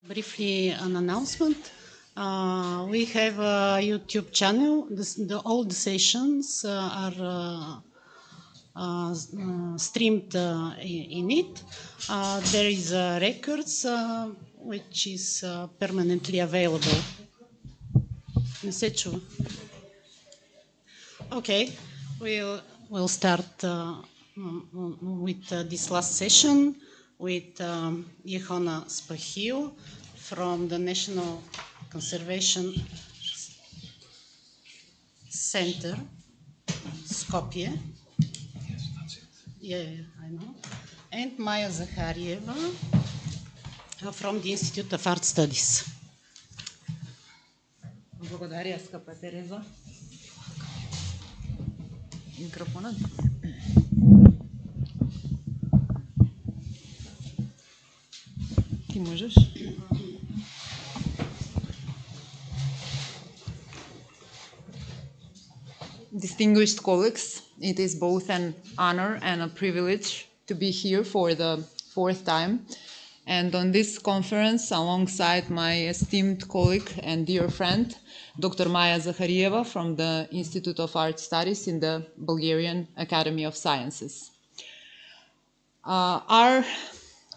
Briefly, an announcement. We have a YouTube channel. All the sessions are streamed in it. There is records which is permanently available. Не се чува. Okay, we'll start with this last session with Jehona Spahil from the National Conservation Center, Skopje. Yeah, I know. And Maya Zakharieva from the Institute of Art Studies. Благодаря, скъпа Тереза. Микрофонът. Ти можеш? Distinguished colleagues, it is both an honor and a privilege to be here for the fourth time and on this conference alongside my esteemed colleague and dear friend, Dr. Maya Zakharieva from the Institute of Art Studies in the Bulgarian Academy of Sciences. Our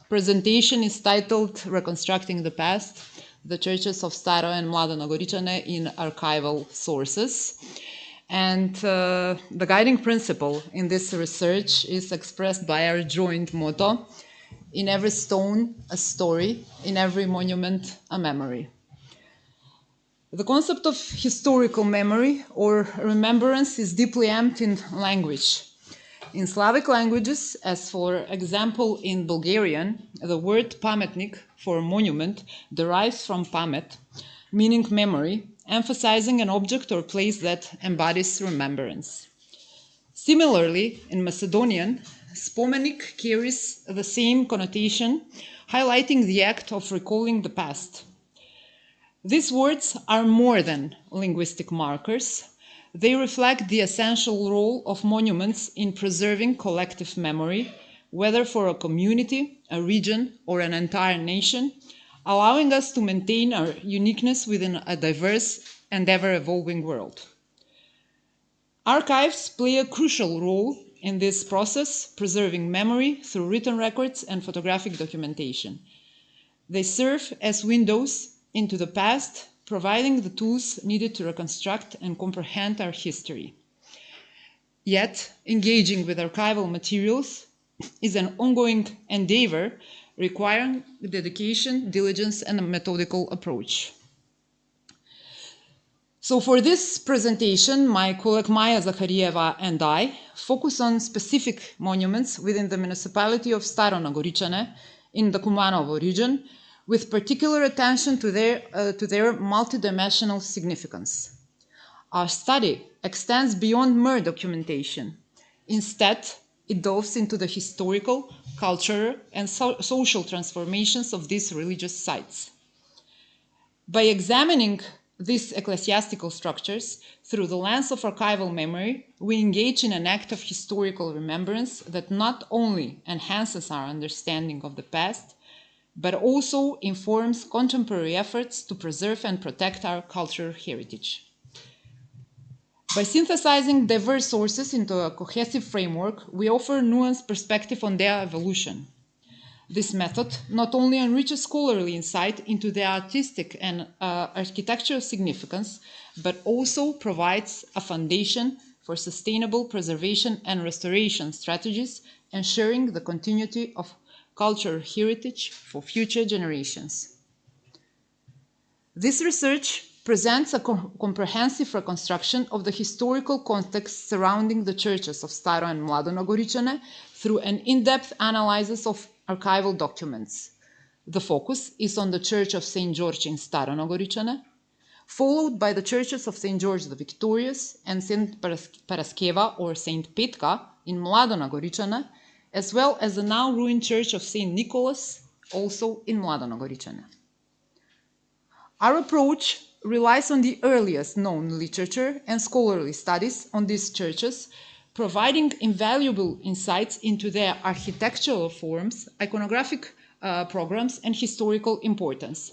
presentation is titled Reconstructing the Past, the Churches of Staro and Mlado Nagoričane in Archival Sources. And the guiding principle in this research is expressed by our joint motto, in every stone, a story, in every monument, a memory. The concept of historical memory or remembrance is deeply embedded in language. In Slavic languages, as for example in Bulgarian, the word pametnik for monument derives from pamet, meaning memory, emphasizing an object or place that embodies remembrance. Similarly, in Macedonian, spomenik carries the same connotation, highlighting the act of recalling the past. These words are more than linguistic markers. They reflect the essential role of monuments in preserving collective memory, whether for a community, a region, or an entire nation, allowing us to maintain our uniqueness within a diverse and ever-evolving world. Archives play a crucial role in this process, preserving memory through written records and photographic documentation. They serve as windows into the past, providing the tools needed to reconstruct and comprehend our history. Yet, engaging with archival materials is an ongoing endeavor requiring dedication, diligence, and a methodical approach. So for this presentation, my colleague Maya Zakharieva and I focus on specific monuments within the municipality of Staro Nagoričane in the Kumanovo region, with particular attention to their multidimensional significance. Our study extends beyond mere documentation. Instead, it delves into the historical, cultural, and social transformations of these religious sites. By examining these ecclesiastical structures through the lens of archival memory, we engage in an act of historical remembrance that not only enhances our understanding of the past, but also informs contemporary efforts to preserve and protect our cultural heritage. By synthesizing diverse sources into a cohesive framework, we offer nuanced perspective on their evolution. This method not only enriches scholarly insight into their artistic and architectural significance, but also provides a foundation for sustainable preservation and restoration strategies, ensuring the continuity of cultural heritage for future generations. This research presents a comprehensive reconstruction of the historical context surrounding the churches of Staro and Mlado Nagoričane through an in-depth analysis of archival documents. The focus is on the Church of St. George in Staro Nagoričane, followed by the churches of St. George the Victorious and St. Paraskeva or St. Petka in Mlado Nagoričane, as well as the now ruined Church of St. Nicholas, also in Mlado Nagoričane. Our approach relies on the earliest known literature and scholarly studies on these churches, providing invaluable insights into their architectural forms, iconographic programs and historical importance.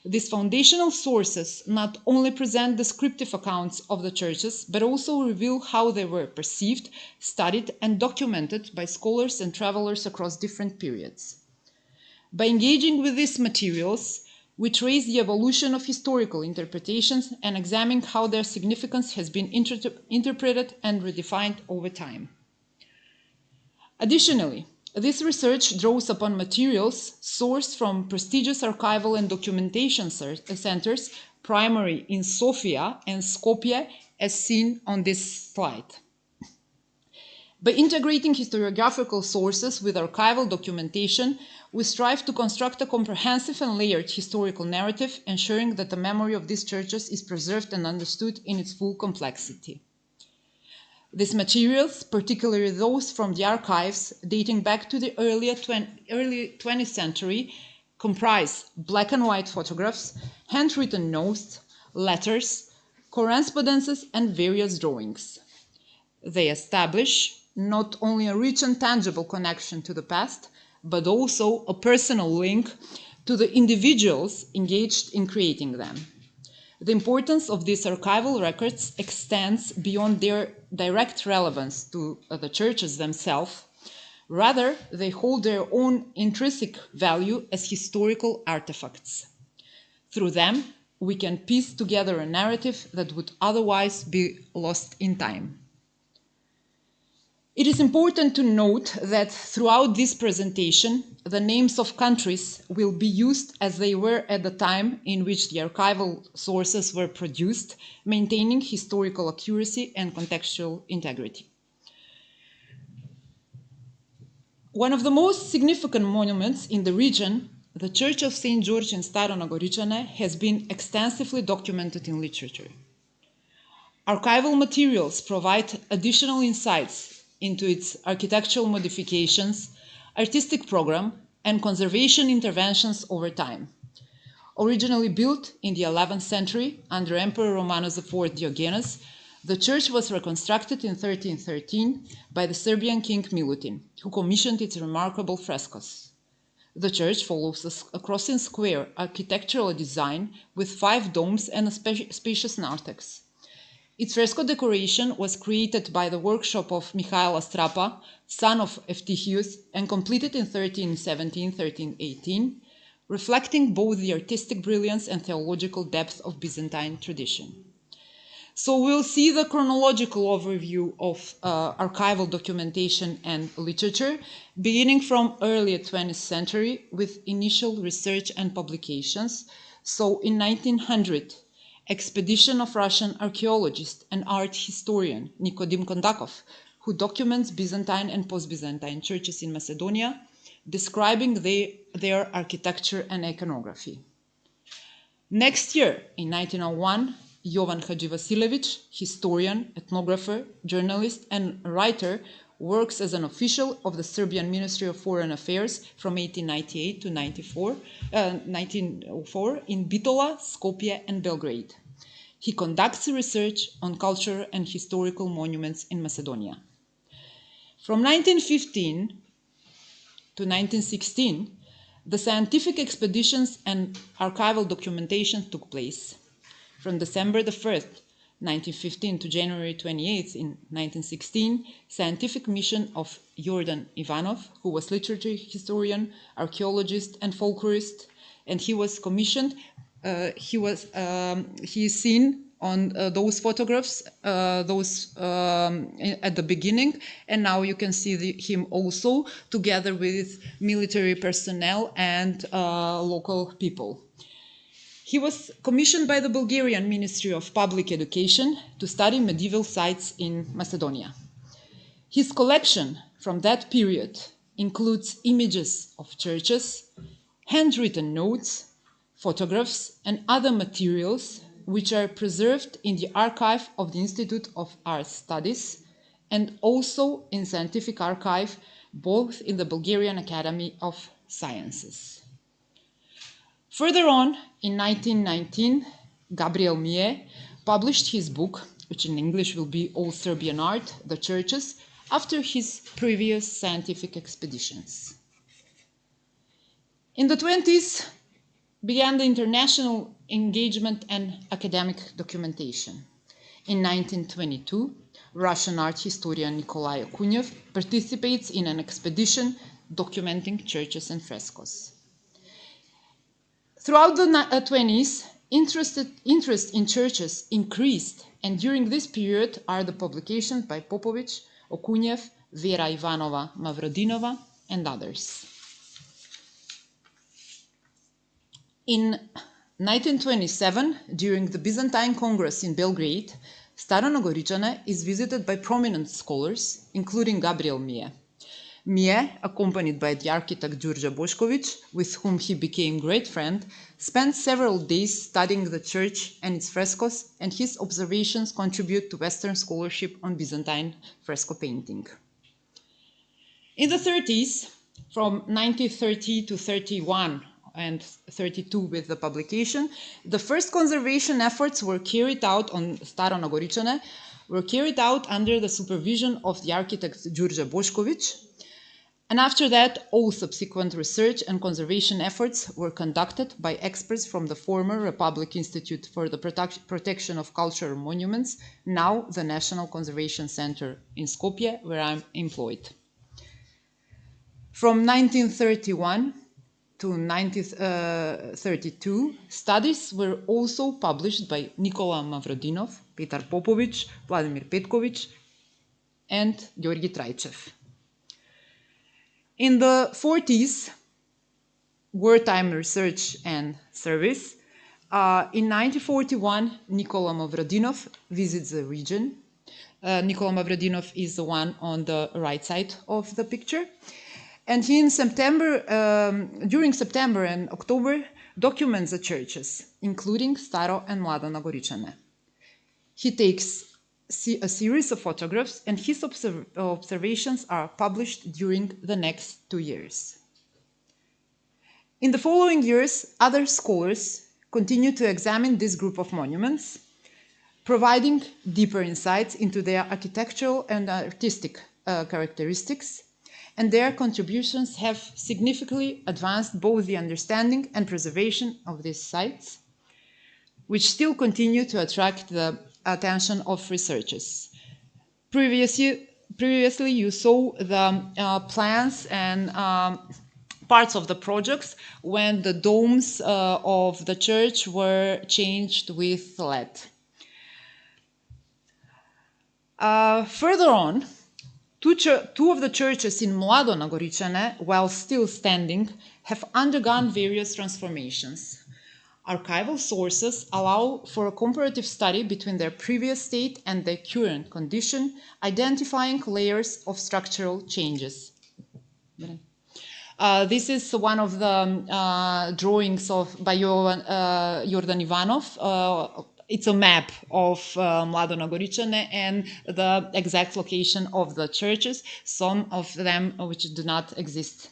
These foundational sources not only present descriptive accounts of the churches, but also reveal how they were perceived, studied, and documented by scholars and travelers across different periods. By engaging with these materials, we trace the evolution of historical interpretations and examine how their significance has been interpreted and redefined over time. Additionally, this research draws upon materials sourced from prestigious archival and documentation centers, primarily in Sofia and Skopje, as seen on this slide. By integrating historiographical sources with archival documentation, we strive to construct a comprehensive and layered historical narrative, ensuring that the memory of these churches is preserved and understood in its full complexity. These materials, particularly those from the archives dating back to the early 20th century, comprise black and white photographs, handwritten notes, letters, correspondences, and various drawings. They establish not only a rich and tangible connection to the past, but also a personal link to the individuals engaged in creating them. The importance of these archival records extends beyond their direct relevance to the churches themselves. Rather, they hold their own intrinsic value as historical artifacts. Through them, we can piece together a narrative that would otherwise be lost in time. It is important to note that throughout this presentation, the names of countries will be used as they were at the time in which the archival sources were produced, maintaining historical accuracy and contextual integrity. One of the most significant monuments in the region, the Church of St. George in Staro Nagoričane, has been extensively documented in literature. Archival materials provide additional insights into its architectural modifications, artistic program, and conservation interventions over time. Originally built in the 11th century under Emperor Romanos IV Diogenes, the church was reconstructed in 1313 by the Serbian king Milutin, who commissioned its remarkable frescoes. The church follows a crossing square architectural design with 5 domes and a spacious narthex. Its fresco decoration was created by the workshop of Mihail Astrapa, son of Evtychius, and completed in 1317-1318, reflecting both the artistic brilliance and theological depth of Byzantine tradition. So we'll see the chronological overview of archival documentation and literature, beginning from early 20th century with initial research and publications. So in 1900, expedition of Russian archaeologist and art historian Nikodim Kondakov, who documents Byzantine and post-Byzantine churches in Macedonia, describing their architecture and iconography. Next year, in 1901, Jovan Hadživasiljević, historian, ethnographer, journalist, and writer, works as an official of the Serbian Ministry of Foreign Affairs from 1898 to 1904 in Bitola, Skopje, and Belgrade. He conducts research on cultural and historical monuments in Macedonia. From 1915 to 1916, the scientific expeditions and archival documentation took place. From December the 1st, 1915 to January 28th in 1916, scientific mission of Jordan Ivanov, who was literature historian, archaeologist, and folklorist, and he was commissioned. He is seen on those photographs, at the beginning, and now you can see him also together with military personnel and local people. He was commissioned by the Bulgarian Ministry of Public Education to study medieval sites in Macedonia. His collection from that period includes images of churches, handwritten notes, photographs, and other materials which are preserved in the archive of the Institute of Art Studies and also in scientific archive, both in the Bulgarian Academy of Sciences. Further on, in 1919, Gabriel Mie published his book, which in English will be All Serbian Art, the Churches, after his previous scientific expeditions. In the 20s began the international engagement and academic documentation. In 1922, Russian art historian Nikolai Okunev participates in an expedition documenting churches and frescoes. Throughout the 20s, interest in churches increased, and during this period are the publications by Popovich, Okunev, Vera Ivanova Mavrodinova, and others. In 1927, during the Byzantine Congress in Belgrade, Staro Nagoričane is visited by prominent scholars, including Gabriel Mie. Mie, accompanied by the architect Đurđa Bošković, with whom he became great friend, spent several days studying the church and its frescoes, and his observations contribute to Western scholarship on Byzantine fresco painting. In the 30s, from 1930 to 31 and 32 with the publication, the first conservation efforts were carried out on Staro Nagoričane, were carried out under the supervision of the architect Đurđa Bošković. And after that, all subsequent research and conservation efforts were conducted by experts from the former Republic Institute for the Protection of Cultural Monuments, now the National Conservation Center in Skopje, where I'm employed. From 1931 to 1932, studies were also published by Nikola Mavrodinov, Petar Popović, Vladimir Petković, and Georgi Trajčev. In the 40s, wartime research and service. In 1941, Nikola Mavrodinov visits the region. Nikola Mavrodinov is the one on the right side of the picture. And he, during September and October, documents the churches, including Staro and Mlado Nagoričane. He takes a series of photographs, and his observations are published during the next 2 years. In the following years, other scholars continue to examine this group of monuments, providing deeper insights into their architectural and artistic characteristics, and their contributions have significantly advanced both the understanding and preservation of these sites, which still continue to attract the attention of researchers. Previously you saw the plans and parts of the projects when the domes of the church were changed with LED. Further on, two of the churches in Mlado Nagoričane, while still standing, have undergone various transformations. Archival sources allow for a comparative study between their previous state and their current condition, identifying layers of structural changes. This is one of the drawings by Jordan Ivanov. It's a map of Mlado Nagoričane and the exact location of the churches, some of them which do not exist.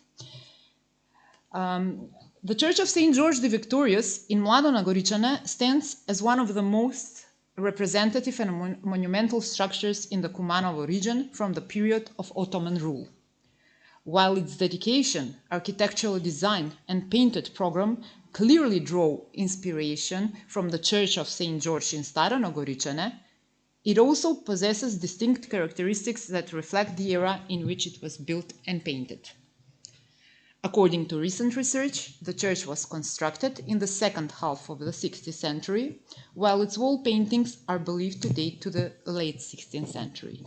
The Church of St. George the Victorious in Mlado Nagoričane stands as one of the most representative and monumental structures in the Kumanovo region from the period of Ottoman rule. While its dedication, architectural design, and painted program clearly draw inspiration from the Church of St. George in Staro Nagoričane, it also possesses distinct characteristics that reflect the era in which it was built and painted. According to recent research, the church was constructed in the second half of the 16th century, while its wall paintings are believed to date to the late 16th century.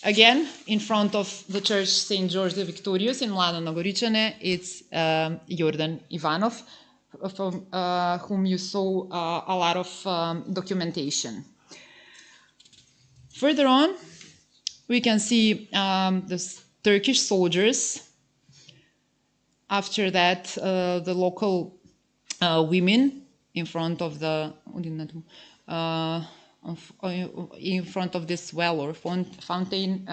Again, in front of the church St. George the Victorious in Mlado Nagoričane, it's Jordan Ivanov, from whom you saw a lot of documentation. Further on, we can see the Turkish soldiers. After that, the local women in front of the in front of this well or fountain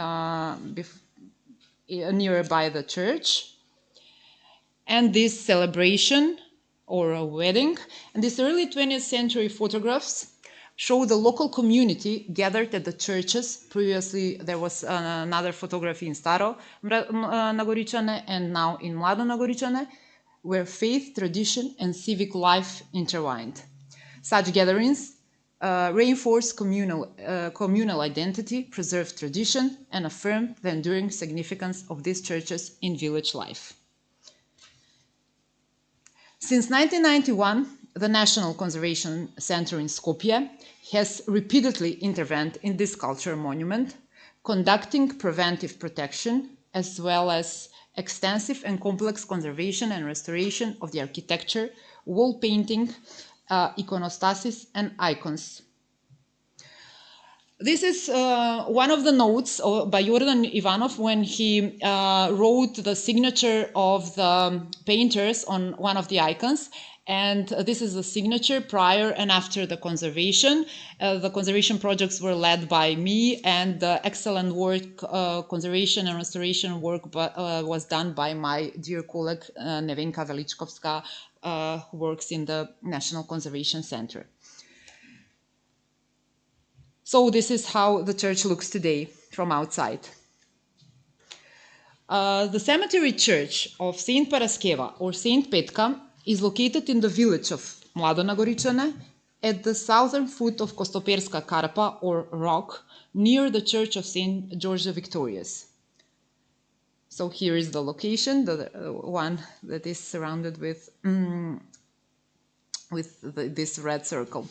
nearby the church, and this celebration or a wedding. And these early 20th century photographs show the local community gathered at the churches. Previously, there was another photography in Staro Nagoričane and now in Mlado Nagoričane, where faith, tradition, and civic life intertwined. Such gatherings reinforce communal identity, preserve tradition, and affirm the enduring significance of these churches in village life. Since 1991, the National Conservation Center in Skopje has repeatedly intervened in this cultural monument, conducting preventive protection as well as extensive and complex conservation and restoration of the architecture, wall painting, iconostasis, and icons. This is one of the notes by Jordan Ivanov when he wrote the signature of the painters on one of the icons. And this is the signature prior and after the conservation. The conservation projects were led by me, and the excellent work, conservation and restoration work was done by my dear colleague Nevenka Veličkovska, who works in the National Conservation Center. So this is how the church looks today from outside. The cemetery church of Saint Paraskeva or Saint Petka is located in the village of Mlado Nagoričane at the southern foot of Kostoperska Karpa or rock near the church of Saint George the Victorious. So here is the location, the one that is surrounded with this red circle.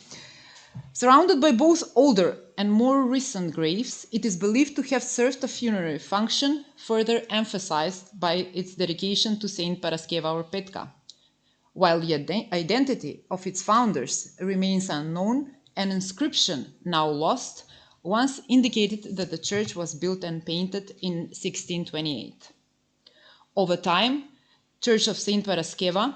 Surrounded by both older and more recent graves, it is believed to have served a funerary function, further emphasized by its dedication to Saint Paraskeva or Petka. While the identity of its founders remains unknown, an inscription now lost once indicated that the church was built and painted in 1628. Over time, Church of Saint Paraskeva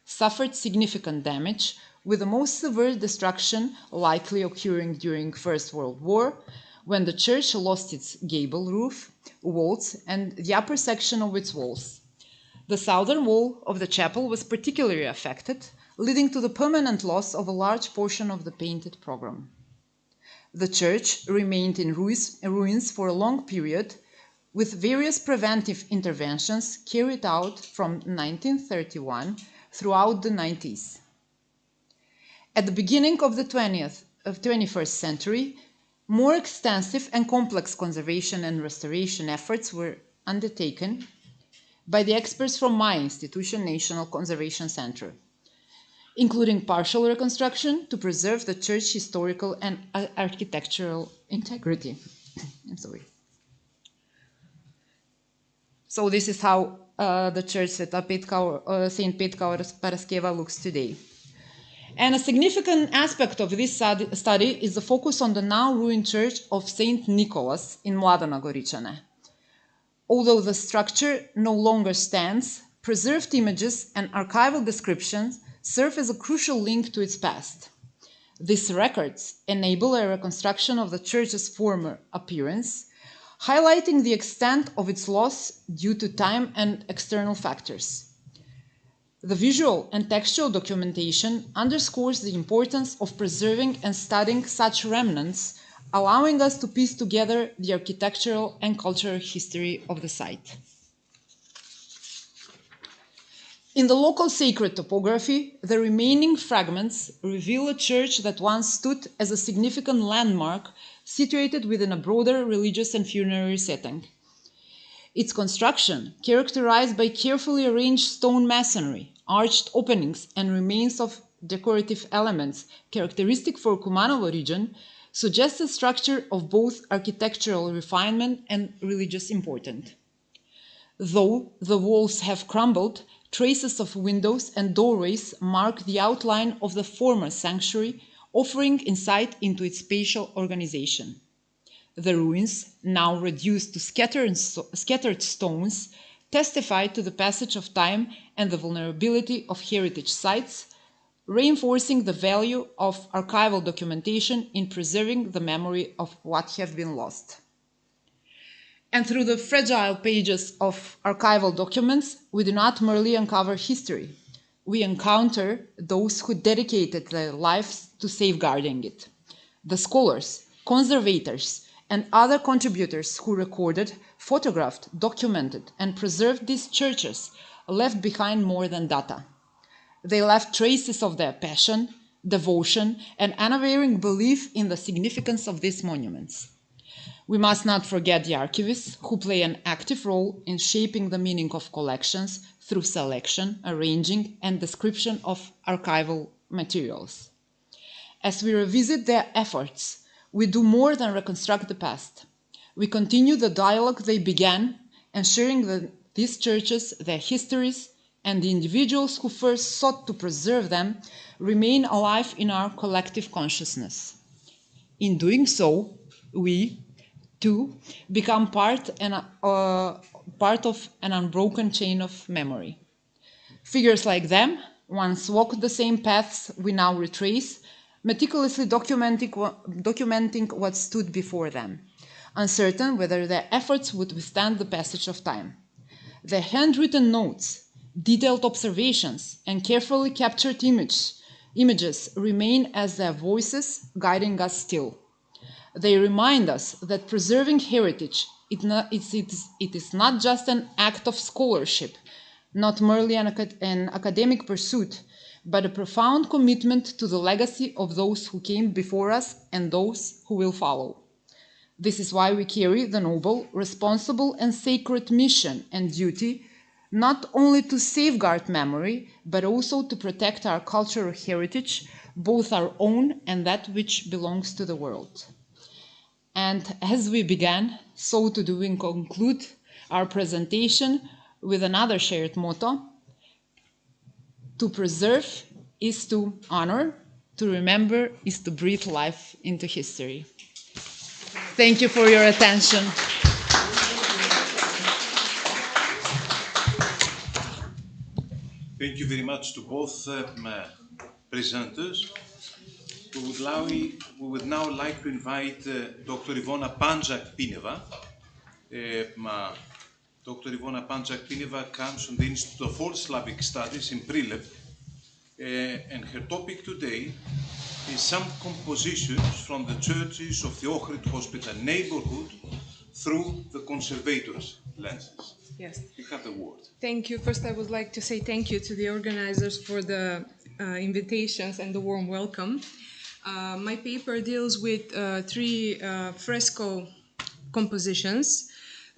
suffered significant damage, with the most severe destruction likely occurring during First World War, when the church lost its gable roof, vaults, and the upper section of its walls. The southern wall of the chapel was particularly affected, leading to the permanent loss of a large portion of the painted program. The church remained in ruins for a long period, with various preventive interventions carried out from 1931 throughout the 90s. At the beginning of the 21st century, more extensive and complex conservation and restoration efforts were undertaken by the experts from my institution, National Conservation Center, including partial reconstruction to preserve the church historical and architectural integrity. I'm sorry. So this is how the church at Saint Petka or Paraskeva looks today. And a significant aspect of this study is the focus on the now ruined church of Saint Nicholas in Mlado Nagoričane. Although the structure no longer stands, preserved images and archival descriptions serve as a crucial link to its past. These records enable a reconstruction of the church's former appearance, highlighting the extent of its loss due to time and external factors. The visual and textual documentation underscores the importance of preserving and studying such remnants, allowing us to piece together the architectural and cultural history of the site. In the local sacred topography, the remaining fragments reveal a church that once stood as a significant landmark situated within a broader religious and funerary setting. Its construction, characterized by carefully arranged stone masonry, arched openings, and remains of decorative elements characteristic for Kumanovo region, suggests a structure of both architectural refinement and religious importance. Though the walls have crumbled, traces of windows and doorways mark the outline of the former sanctuary, offering insight into its spatial organization. The ruins, now reduced to scattered stones, testify to the passage of time and the vulnerability of heritage sites, reinforcing the value of archival documentation in preserving the memory of what have been lost. And through the fragile pages of archival documents, we do not merely uncover history. We encounter those who dedicated their lives to safeguarding it. The scholars, conservators, and other contributors who recorded, photographed, documented, and preserved these churches left behind more than data. They left traces of their passion, devotion, and unwavering belief in the significance of these monuments. We must not forget the archivists, who play an active role in shaping the meaning of collections through selection, arranging, and description of archival materials. As we revisit their efforts, we do more than reconstruct the past. We continue the dialogue they began, ensuring these churches, their histories, and the individuals who first sought to preserve them remain alive in our collective consciousness. In doing so, we, too, become part of an unbroken chain of memory. Figures like them once walked the same paths we now retrace, meticulously documenting what stood before them, uncertain whether their efforts would withstand the passage of time. Their handwritten notes, detailed observations, and carefully captured images remain as their voices guiding us still. They remind us that preserving heritage it is not just an act of scholarship, not merely an academic pursuit, but a profound commitment to the legacy of those who came before us and those who will follow. This is why we carry the noble, responsible, and sacred mission and duty not only to safeguard memory, but also to protect our cultural heritage, both our own and that which belongs to the world. And as we began, so to do we conclude our presentation with another shared motto: to preserve is to honor, to remember is to breathe life into history. Thank you for your attention. Thank you very much to both presenters. We would now like to invite Dr. Ivona Panjak-Pineva. Dr. Ivona Panjak-Pineva comes from the Institute of Old Slavic Studies in Prilep, and her topic today is some compositions from the churches of the Ohrid Hospital neighborhood through the conservators' lenses. Yes. You have the word. Thank you. First, I would like to say thank you to the organizers for the invitations and the warm welcome. My paper deals with three fresco compositions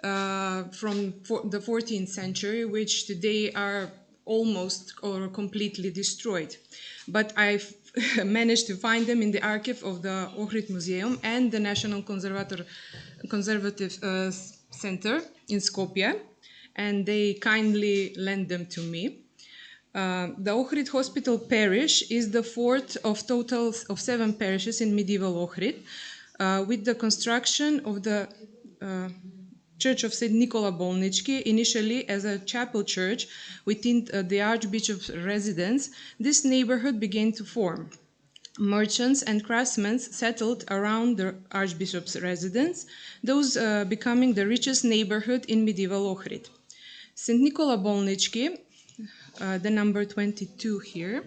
from the 14th century, which today are almost or completely destroyed. But I've managed to find them in the archive of the Ohrid Museum and the National Conservative Center in Skopje, and they kindly lent them to me. The Ohrid Hospital parish is the fourth of total of 7 parishes in medieval Ohrid, with the construction of the Church of St. Nicola Bolnički, initially as a chapel church within the Archbishop's residence. This neighborhood began to form. Merchants and craftsmen settled around the Archbishop's residence, those becoming the richest neighborhood in medieval Ohrid. St. Nicola Bolnički, the number 22 here,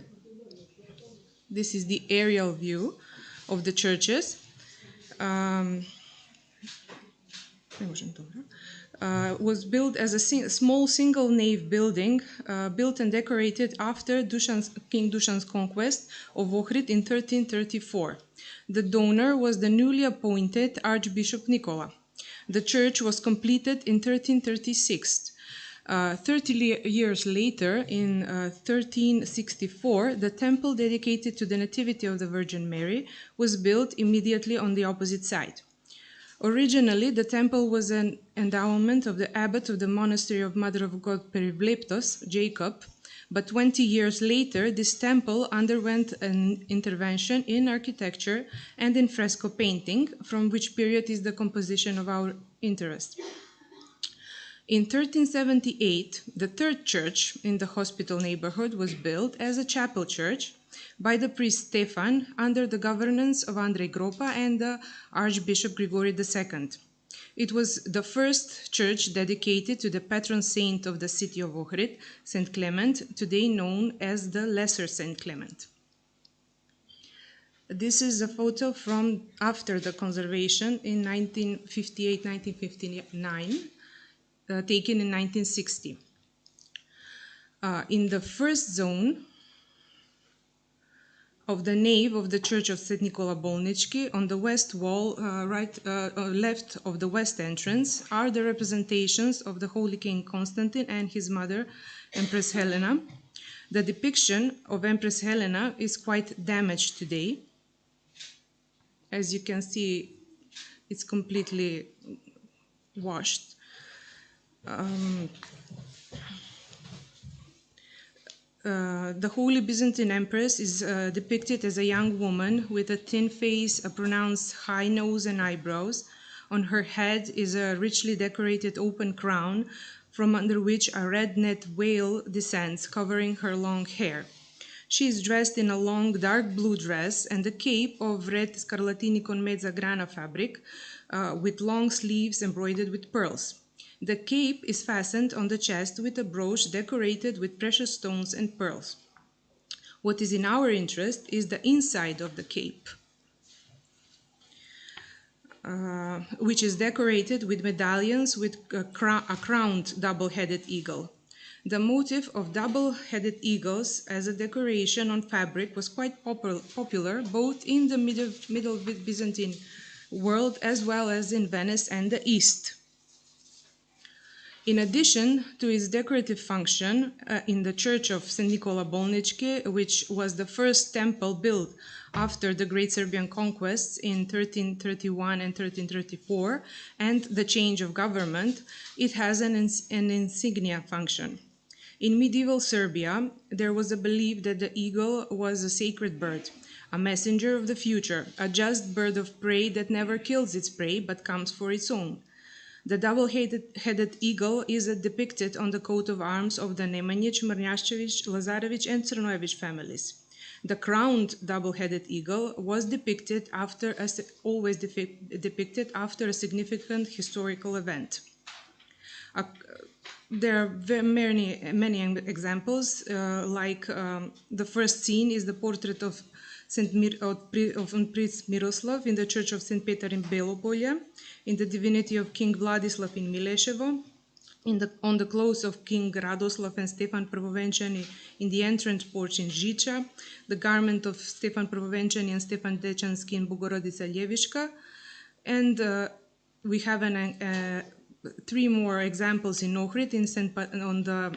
this is the aerial view of the churches, was built as a small single nave building, built and decorated after King Dušan's conquest of Ohrid in 1334. The donor was the newly appointed Archbishop Nicola. The church was completed in 1336. 30 years later, in 1364, the temple dedicated to the Nativity of the Virgin Mary was built immediately on the opposite side. Originally, the temple was an endowment of the abbot of the monastery of Mother of God Peribleptos, Jacob, but 20 years later, this temple underwent an intervention in architecture and in fresco painting, from which period is the composition of our interest. In 1378, the third church in the hospital neighborhood was built as a chapel church by the priest Stefan under the governance of Andrei Gropa and the Archbishop Grigori II. It was the first church dedicated to the patron saint of the city of Ohrid, Saint Clement, today known as the Lesser Saint Clement. This is a photo from after the conservation in 1958-1959, taken in 1960. In the first zone of the nave of the Church of St. Nicola Bolnički, on the west wall, left of the west entrance, are the representations of the Holy King Constantine and his mother, Empress Helena. The depiction of Empress Helena is quite damaged today. As you can see, it's completely washed. The Holy Byzantine Empress is depicted as a young woman with a thin face, a pronounced high nose and eyebrows. On her head is a richly decorated open crown, from under which a red net veil descends, covering her long hair. She is dressed in a long dark blue dress and a cape of red scarlatini con mezza grana fabric with long sleeves embroidered with pearls. The cape is fastened on the chest with a brooch decorated with precious stones and pearls. What is in our interest is the inside of the cape, which is decorated with medallions with a crowned double-headed eagle. The motif of double-headed eagles as a decoration on fabric was quite popular both in the Middle Byzantine world as well as in Venice and the East. In addition to its decorative function in the Church of St. Nicola Bolnički, which was the first temple built after the Great Serbian conquests in 1331 and 1334 and the change of government, it has an insignia function. In medieval Serbia, there was a belief that the eagle was a sacred bird, a messenger of the future, a just bird of prey that never kills its prey but comes for its own. The double-headed eagle is depicted on the coat of arms of the Nemanjić, Mrnjašević, Lazarević, and Crnojević families. The crowned double-headed eagle was depicted always depicted after a significant historical event. There are many examples. The first scene is the portrait of Prince Miroslav in the Church of St. Peter in Belopolje, in the divinity of King Vladislav in Mileševo, on the clothes of King Radoslav and Stefan Prvovenčani in the entrance porch in Žiča, the garment of Stefan Prvovenčani and Stefan Dečanski in Bogorodica Ljeviška, and we have three more examples in Ohrid on the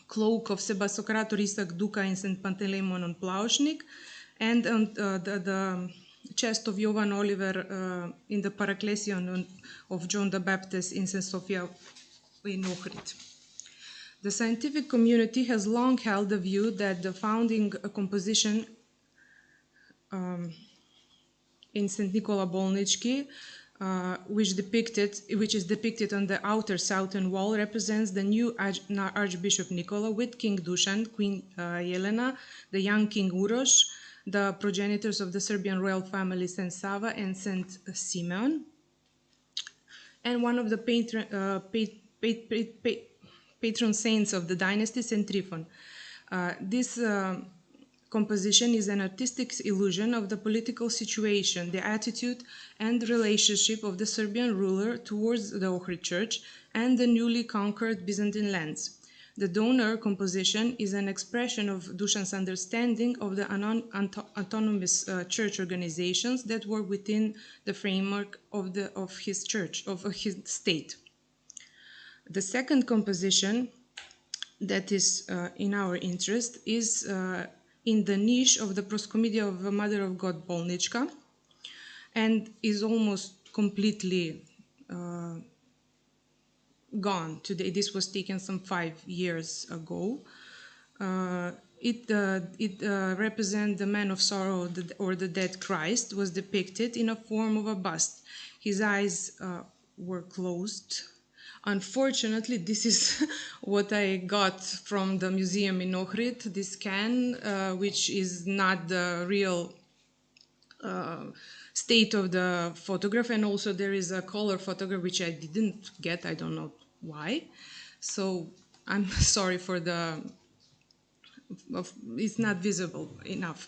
cloak of Sebasokrator Isak Duka in St. Panteleimon on Plaušnik, and on the chest of Jovan Oliver in the Paraklesion of John the Baptist in St. Sofia in Ohrid. The scientific community has long held the view that the founding composition in St. Nicola Bolnički, which is depicted on the outer southern wall, represents the new Archbishop Nicola with King Dušan, Queen Jelena, the young King Uroš, the progenitors of the Serbian royal family St. Sava and St. Simeon, and one of the patron saints of the dynasty, St. Tryphon. This composition is an artistic illusion of the political situation, the attitude and relationship of the Serbian ruler towards the Ohrid Church and the newly conquered Byzantine lands. The donor composition is an expression of Dušan's understanding of the autonomous church organizations that were within the framework of his church, of his state. The second composition that is in our interest is in the niche of the Proscomedia of the Mother of God Bolnička, and is almost completely gone today. This was taken some 5 years ago. It represents the man of sorrow or the dead Christ was depicted in a form of a bust. His eyes were closed. Unfortunately, this is what I got from the museum in Ohrid, this scan, which is not the real state of the photograph, and also there is a color photograph which I didn't get, I don't know why. So I'm sorry for it's not visible enough.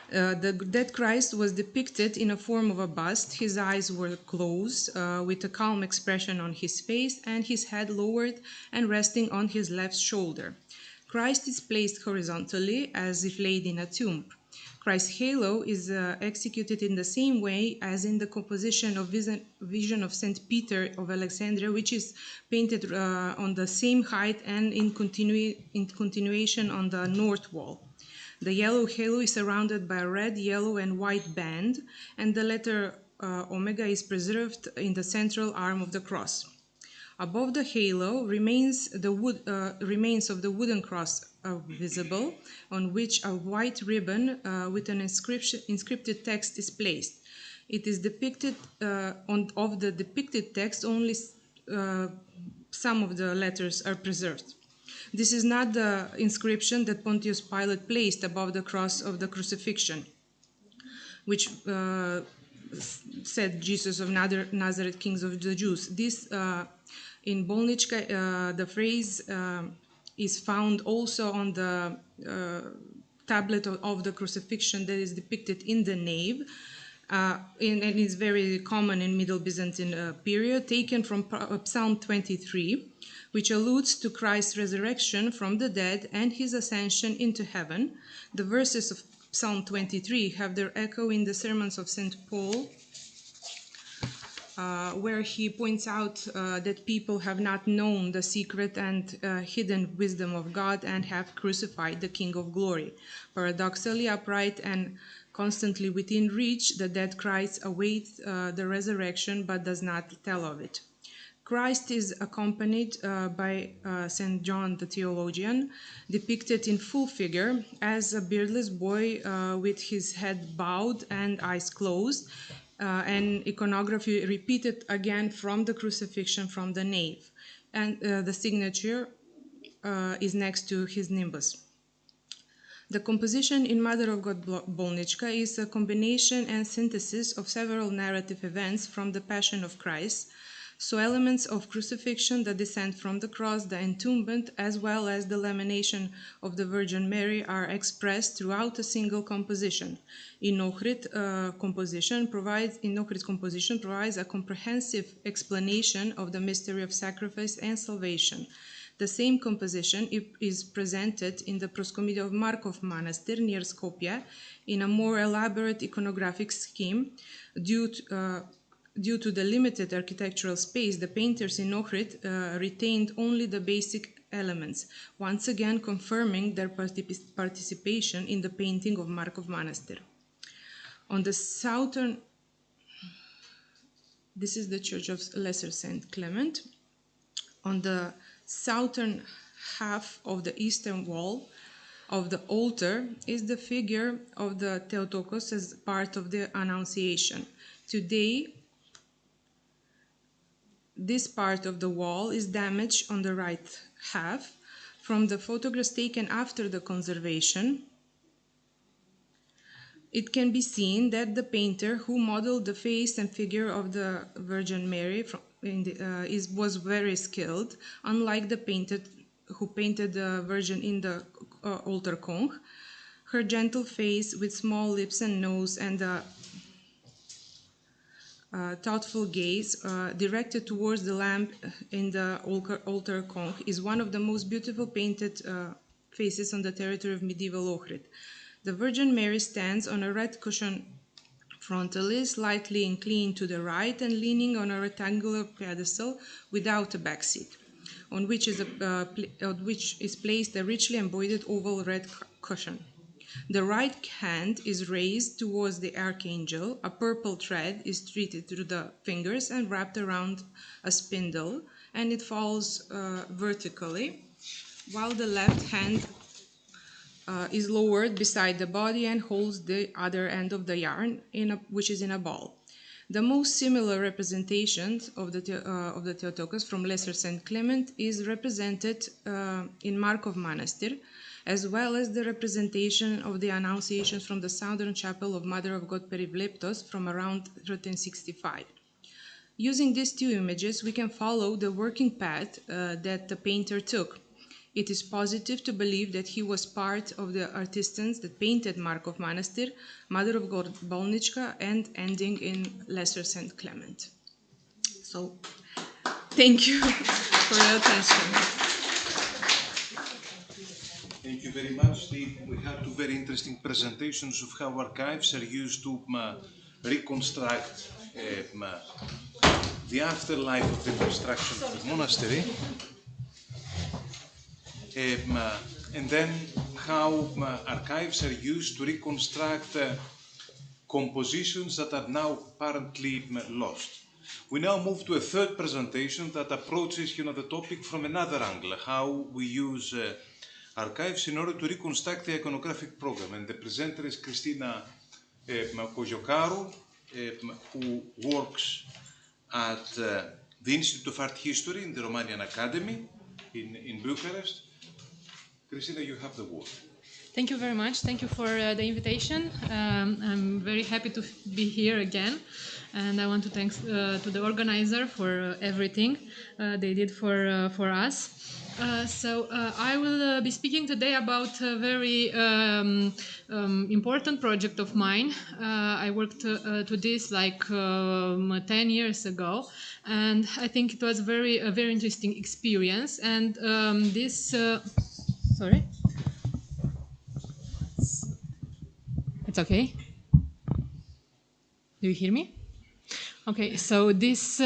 The dead Christ was depicted in a form of a bust. His eyes were closed, with a calm expression on his face, and his head lowered and resting on his left shoulder. Christ is placed horizontally, as if laid in a tomb. Christ's halo is executed in the same way as in the composition of Vision of St. Peter of Alexandria, which is painted on the same height and in continuation on the north wall. The yellow halo is surrounded by a red, yellow, and white band, and the letter omega is preserved in the central arm of the cross. Above the halo remains of the wooden cross are visible, on which a white ribbon with an inscripted text is placed. It is depicted of the depicted text, only some of the letters are preserved. This is not the inscription that Pontius Pilate placed above the cross of the crucifixion, which said, Jesus of Nazareth, Kings of the Jews. This, in Bolnička, the phrase is found also on the tablet of the crucifixion that is depicted in the nave, and it's very common in Middle Byzantine period, taken from Psalm 23, which alludes to Christ's resurrection from the dead and his ascension into heaven. The verses of Psalm 23 have their echo in the sermons of St. Paul, where he points out that people have not known the secret and hidden wisdom of God and have crucified the King of Glory. Paradoxically upright and constantly within reach, the dead Christ awaits the resurrection but does not tell of it. Christ is accompanied by St. John the theologian, depicted in full figure as a beardless boy with his head bowed and eyes closed, and iconography repeated again from the crucifixion from the nave. And the signature is next to his nimbus. The composition in Mother of God Bolnička is a combination and synthesis of several narrative events from the Passion of Christ. So elements of crucifixion, the descent from the cross, the entombment, as well as the lamination of the Virgin Mary are expressed throughout a single composition. Inochrid composition provides a comprehensive explanation of the mystery of sacrifice and salvation. The same composition is presented in the Proskomida of Markov Manastir near Skopje in a more elaborate iconographic scheme. Due to the limited architectural space, the painters in Ohrid retained only the basic elements, once again confirming their participation in the painting of Markov Manastir. On the southern, this is the Church of Lesser Saint Clement. On the southern half of the eastern wall of the altar is the figure of the Theotokos as part of the Annunciation. Today, this part of the wall is damaged on the right half. From the photographs taken after the conservation, it can be seen that the painter who modeled the face and figure of the Virgin Mary was very skilled, unlike the painter who painted the Virgin in the altar conch. Her gentle face with small lips and nose and a thoughtful gaze directed towards the lamp in the altar conch is one of the most beautiful painted faces on the territory of medieval Ohrid. The Virgin Mary stands on a red cushion frontally, slightly inclined to the right and leaning on a rectangular pedestal without a back seat, on which is placed a richly embroidered oval red cushion. The right hand is raised towards the archangel, a purple thread is threaded through the fingers and wrapped around a spindle, and it falls vertically, while the left hand is lowered beside the body and holds the other end of the yarn, which is in a ball. The most similar representation of the Theotokos from Lesser Saint Clement is represented in Markov Manastir, as well as the representation of the Annunciations from the Southern Chapel of Mother of God Perivleptos from around 1365. Using these two images, we can follow the working path that the painter took. It is positive to believe that he was part of the artisans that painted Markov Manastir, Mother of God Bolnichka, and ending in Lesser St. Clement. So, thank you for your attention. Thank you very much. We had two very interesting presentations of how archives are used to reconstruct the afterlife of the construction of the monastery. And then how archives are used to reconstruct compositions that are now apparently lost. We now move to a third presentation that approaches the topic from another angle, how we use archives in order to reconstruct the iconographic program. And the presenter is Christina Koziokaru, who works at the Institute of Art History in the Romanian Academy in Bucharest. Christina, you have the word. Thank you very much. Thank you for the invitation. I'm very happy to be here again, and I want to thank to the organizer for everything they did for us. So I will be speaking today about a very important project of mine. I worked to this like 10 years ago, and I think it was a very interesting experience. And this, sorry, it's okay. Do you hear me? Okay, so this.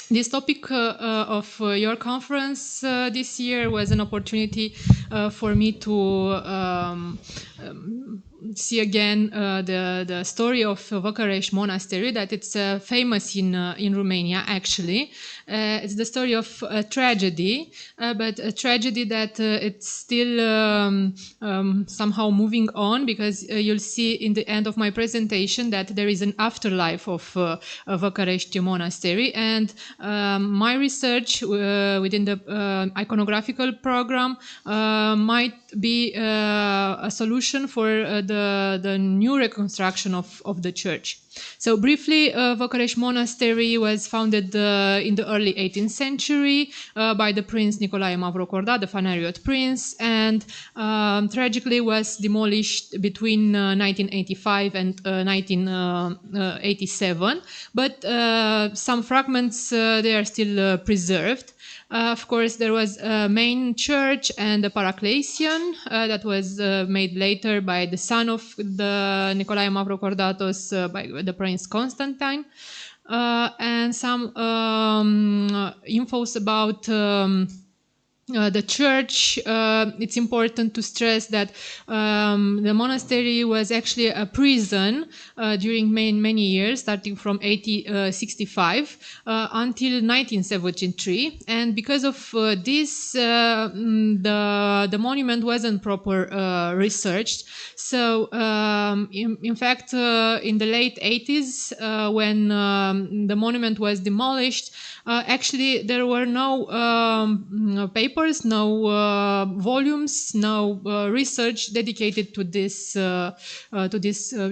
This topic of your conference this year was an opportunity for me to see again the story of Văcărești Monastery, that it's famous in Romania actually. It's the story of a tragedy, but a tragedy that it's still somehow moving on, because you'll see in the end of my presentation that there is an afterlife of Văcărești Monastery, and my research within the iconographical program might be a solution for the new reconstruction of the church. So briefly, Văcărești Monastery was founded in the early 18th century by the Prince Nicolae Mavrocordat, the Phanariot prince, and tragically was demolished between 1985 and 1987. But some fragments, they are still preserved. Of course, there was a main church and a paraclesion that was made later by the son of the Nicolae Mavrocordatos, by the Prince Constantine, and some infos about the church. It's important to stress that the monastery was actually a prison during many years, starting from 1865 until 1973. And because of this, the monument wasn't proper researched. So, in fact, in the late 80s, when the monument was demolished, actually there were no papers, no volumes, no research dedicated to this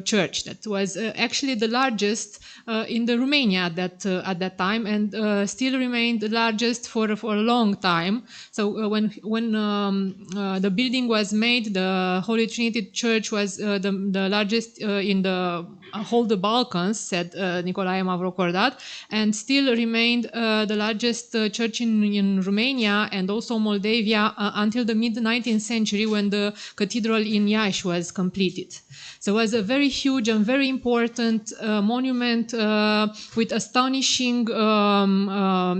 church. That was actually the largest in the Romania at that time, and still remained the largest for a long time. So when the building was made, the Holy Trinity Church was the largest in the whole the Balkans, said Nicolae Mavrocordat, and still remained the largest church in Romania and also Moldavia until the mid-19th century, when the cathedral in Iași was completed. So it was a very huge and very important monument with astonishing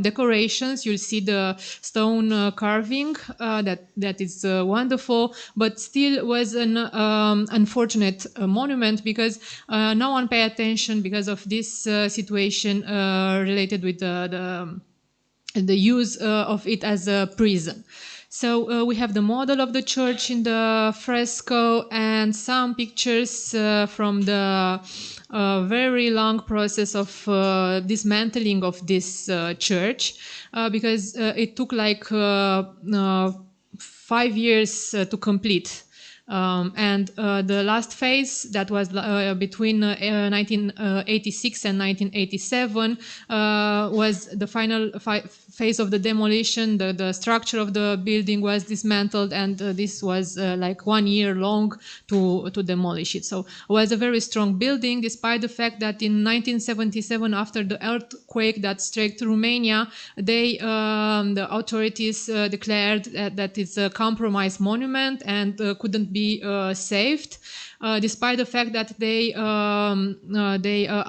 decorations. You'll see the stone carving that is wonderful, but still was an unfortunate monument, because no one paid attention because of this situation related with the use of it as a prison. So we have the model of the church in the fresco and some pictures from the very long process of dismantling of this church, because it took like 5 years to complete. And the last phase, that was between 1986 and 1987, was the phase of the demolition, the structure of the building was dismantled, and this was like 1 year long to demolish it. So it was a very strong building, despite the fact that in 1977, after the earthquake that struck Romania, the authorities declared that it's a compromised monument and couldn't be saved. Despite the fact that they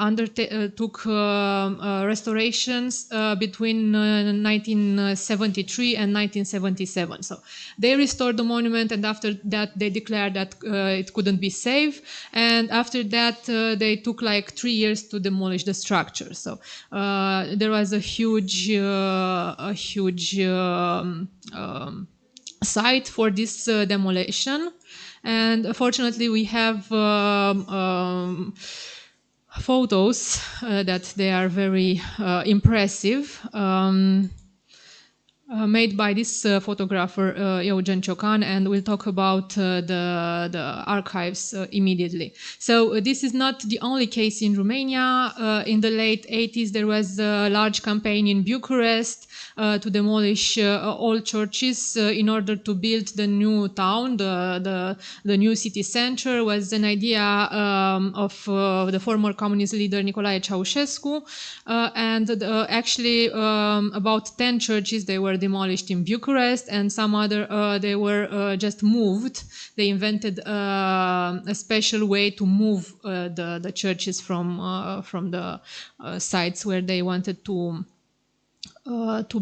undertook restorations between 1973 and 1977. So they restored the monument, and after that they declared that it couldn't be saved. And after that they took like 3 years to demolish the structure. So there was a huge site for this demolition. And fortunately, we have photos that they are very impressive, made by this photographer, Eugen Ciocan, and we'll talk about the archives immediately. So this is not the only case in Romania. In the late 80s, there was a large campaign in Bucharest to demolish all churches in order to build the new town, the new city center. Was an idea of the former communist leader Nicolae Ceausescu, and actually about 10 churches, they were demolished in Bucharest, and some other they were just moved. They invented a special way to move the churches from the sites where they wanted to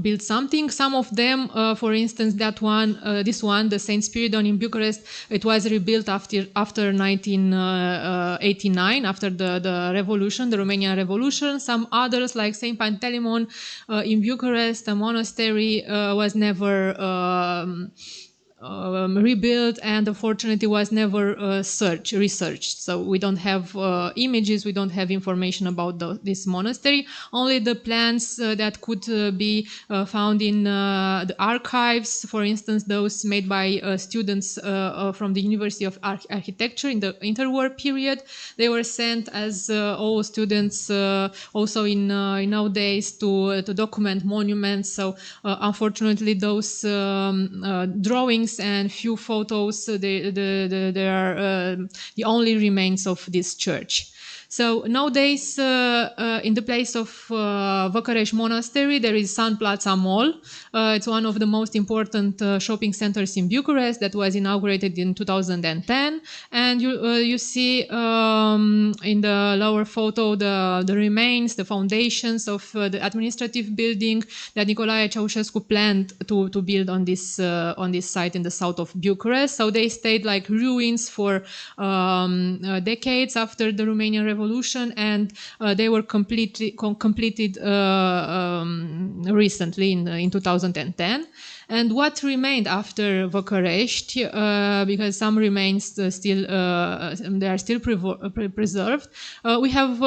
build something. Some of them, for instance, this one, the Saint Spiridon in Bucharest, it was rebuilt after 1989, after the revolution, the Romanian Revolution. Some others, like Saint Panteleimon in Bucharest, a monastery, was never rebuilt, and unfortunately was never researched. So we don't have images, we don't have information about this monastery, only the plans that could be found in the archives, for instance, those made by students from the University of Architecture in the interwar period. They were sent as all students also in nowadays to document monuments. So unfortunately those drawings and few photos, they are the only remains of this church. So nowadays, in the place of Văcărești Monastery, there is Sun Plaza Mall. It's one of the most important shopping centers in Bucharest that was inaugurated in 2010. And you see in the lower photo the remains, the foundations of the administrative building that Nicolae Ceausescu planned to build on this site in the south of Bucharest. So they stayed like ruins for decades after the Romanian Revolution, and they were completed recently in 2010. And what remained after Văcărești, because some remains still they are still preserved, we have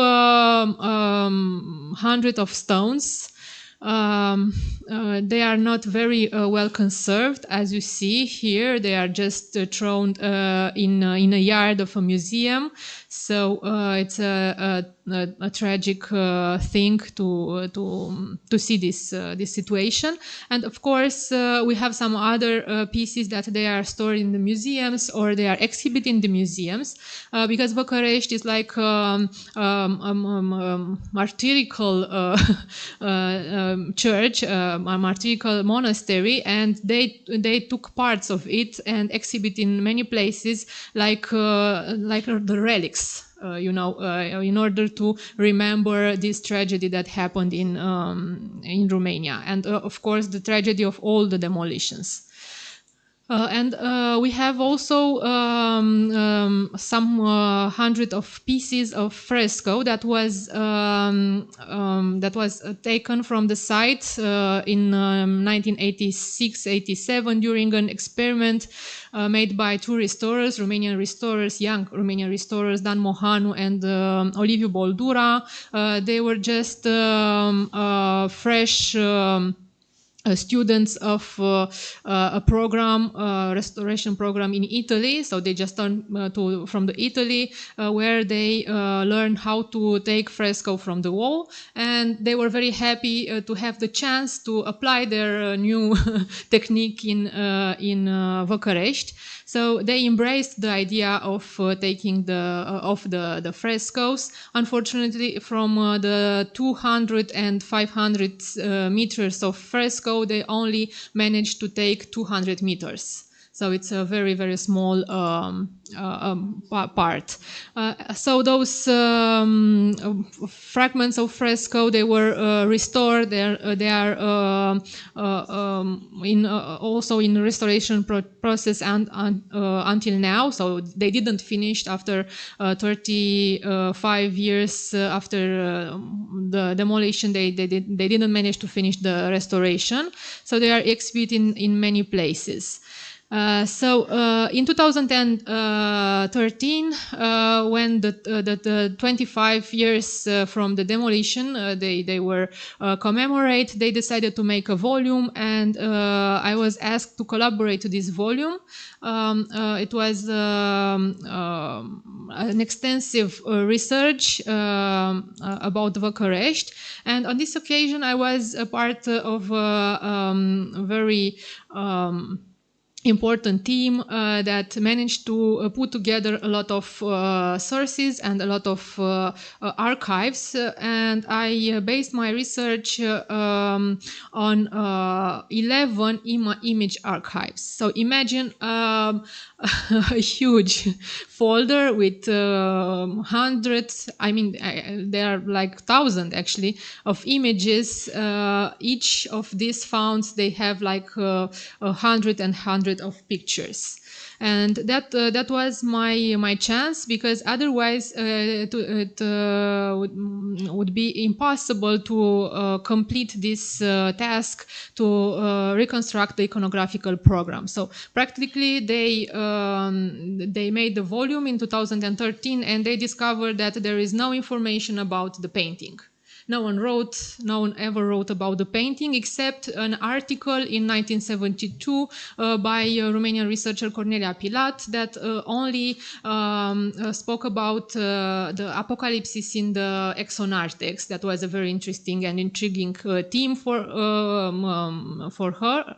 hundreds of stones. They are not very well conserved, as you see here. They are just thrown in a yard of a museum. So it's a tragic thing to see this situation. And of course, we have some other pieces that they are stored in the museums or they are exhibited in the museums, because Văcărești is like martyrical church, a martyrical monastery, and they took parts of it and exhibit in many places, like the relics. In order to remember this tragedy that happened in Romania, and of course the tragedy of all the demolitions. And we have also some hundred of pieces of fresco that was taken from the site in 1986-87 during an experiment made by two restorers, Romanian restorers, young Romanian restorers, Dan Mohanu and Oliviu Boldura. They were just fresh students of a program, restoration program in Italy. So they just turned from the Italy, where they learned how to take fresco from the wall, and they were very happy to have the chance to apply their new technique in Bucharest. So they embraced the idea of taking the frescoes. Unfortunately, from the 200 and 500 meters of fresco, they only managed to take 200 meters. So it's a very, very small part. So those fragments of fresco, they were restored. They are also in restoration process until now. So they didn't finish after 35 years after the demolition. They didn't manage to finish the restoration. So they are exhibited in many places. So in 2013, when the 25 years from the demolition, they were commemorated, they decided to make a volume, and I was asked to collaborate to this volume. It was an extensive research about Bucharest, and on this occasion I was a part of a very important team that managed to put together a lot of sources and a lot of archives, and I based my research on 11 image archives. So imagine a huge folder with hundreds, I mean there are like 1,000 actually of images. Each of these founds, they have like 100 of pictures, and that was my chance, because otherwise it would be impossible to complete this task to reconstruct the iconographical program. So practically they made the volume in 2013, and they discovered that there is no information about the painting. No one ever wrote about the painting, except an article in 1972 by Romanian researcher Cornelia Pilat that only spoke about the apocalypse in the exonartex. That was a very interesting and intriguing theme for her.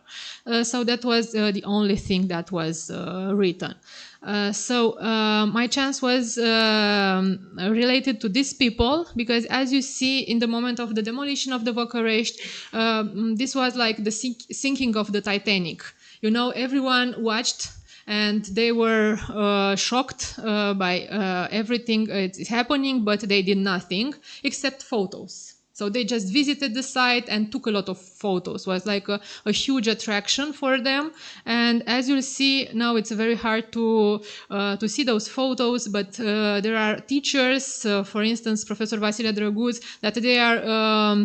So that was the only thing that was written. So my chance was related to these people, because as you see, in the moment of the demolition of the Bucharest, this was like the sinking of the Titanic. You know, everyone watched, and they were shocked by everything it's happening, but they did nothing except photos. So they just visited the site and took a lot of photos. It was like a huge attraction for them. And as you'll see, now it's very hard to see those photos, but there are teachers, for instance, Professor Vasile Drăguț, that they are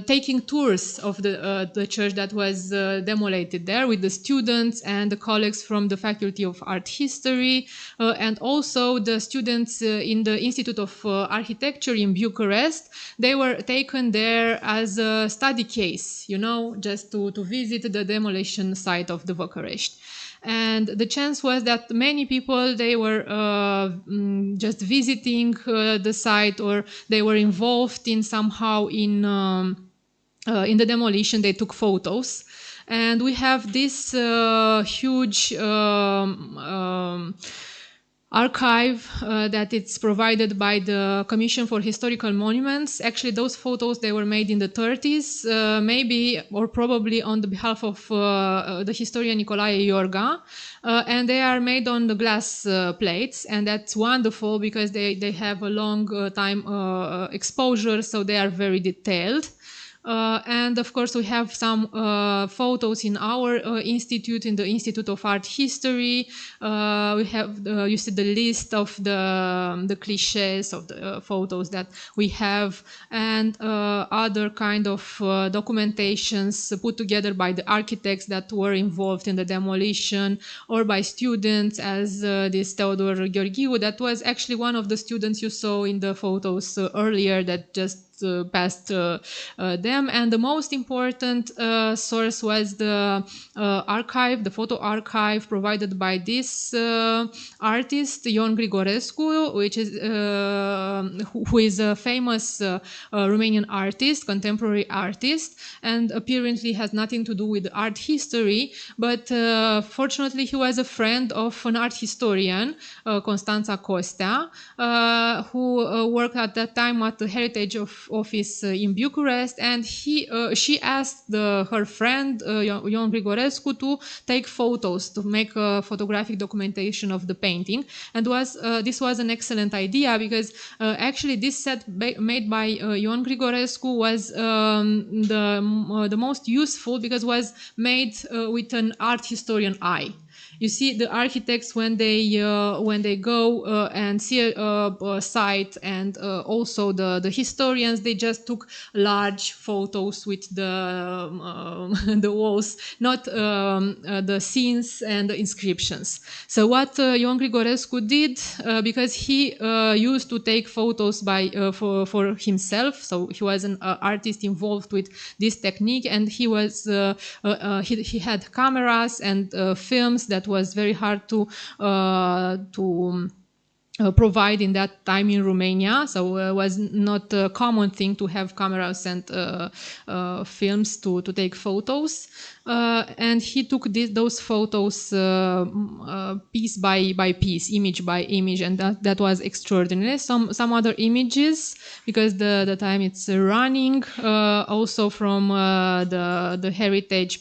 taking tours of the church that was demolated there with the students and the colleagues from the Faculty of Art History, and also the students in the Institute of Architecture in Bucharest. They were taken there as a study case, you know, just to visit the demolition site of the Bucharest. And the chance was that many people, they were just visiting the site, or they were involved in somehow in the demolition. They took photos, and we have this huge archive that it's provided by the Commission for Historical Monuments. Actually, those photos, they were made in the 30s, maybe or probably on the behalf of the historian Nicolae Iorga, and they are made on the glass plates, and that's wonderful because they have a long time exposure, so they are very detailed. And of course, we have some photos in our institute, in the Institute of Art History. We have, you see the list of the cliches of the photos that we have, and other kind of documentations put together by the architects that were involved in the demolition, or by students, as this Teodor Gheorghiu, that was actually one of the students you saw in the photos earlier, that just past them. And the most important source was the archive, the photo archive provided by this artist, Ion Grigorescu, which is who is a famous Romanian artist, contemporary artist, and apparently has nothing to do with art history, but fortunately he was a friend of an art historian, Constanța Costea, who worked at that time at the Heritage Office in Bucharest, and she asked her friend Ion Grigorescu to take photos, to make a photographic documentation of the painting, and this was an excellent idea, because actually this set made by Ion Grigorescu was the most useful, because was made with an art historian eye. You see, the architects, when they go and see a site, and also the historians, they just took large photos with the walls, not the scenes and the inscriptions. So what Ion Grigorescu did, because he used to take photos for himself, so he was an artist involved with this technique, and he had cameras and films that was very hard to provide in that time in Romania. So it was not a common thing to have cameras and films to take photos. And he took those photos piece by piece, image by image, and that was extraordinary. Some other images, because the time it's running, also from the Heritage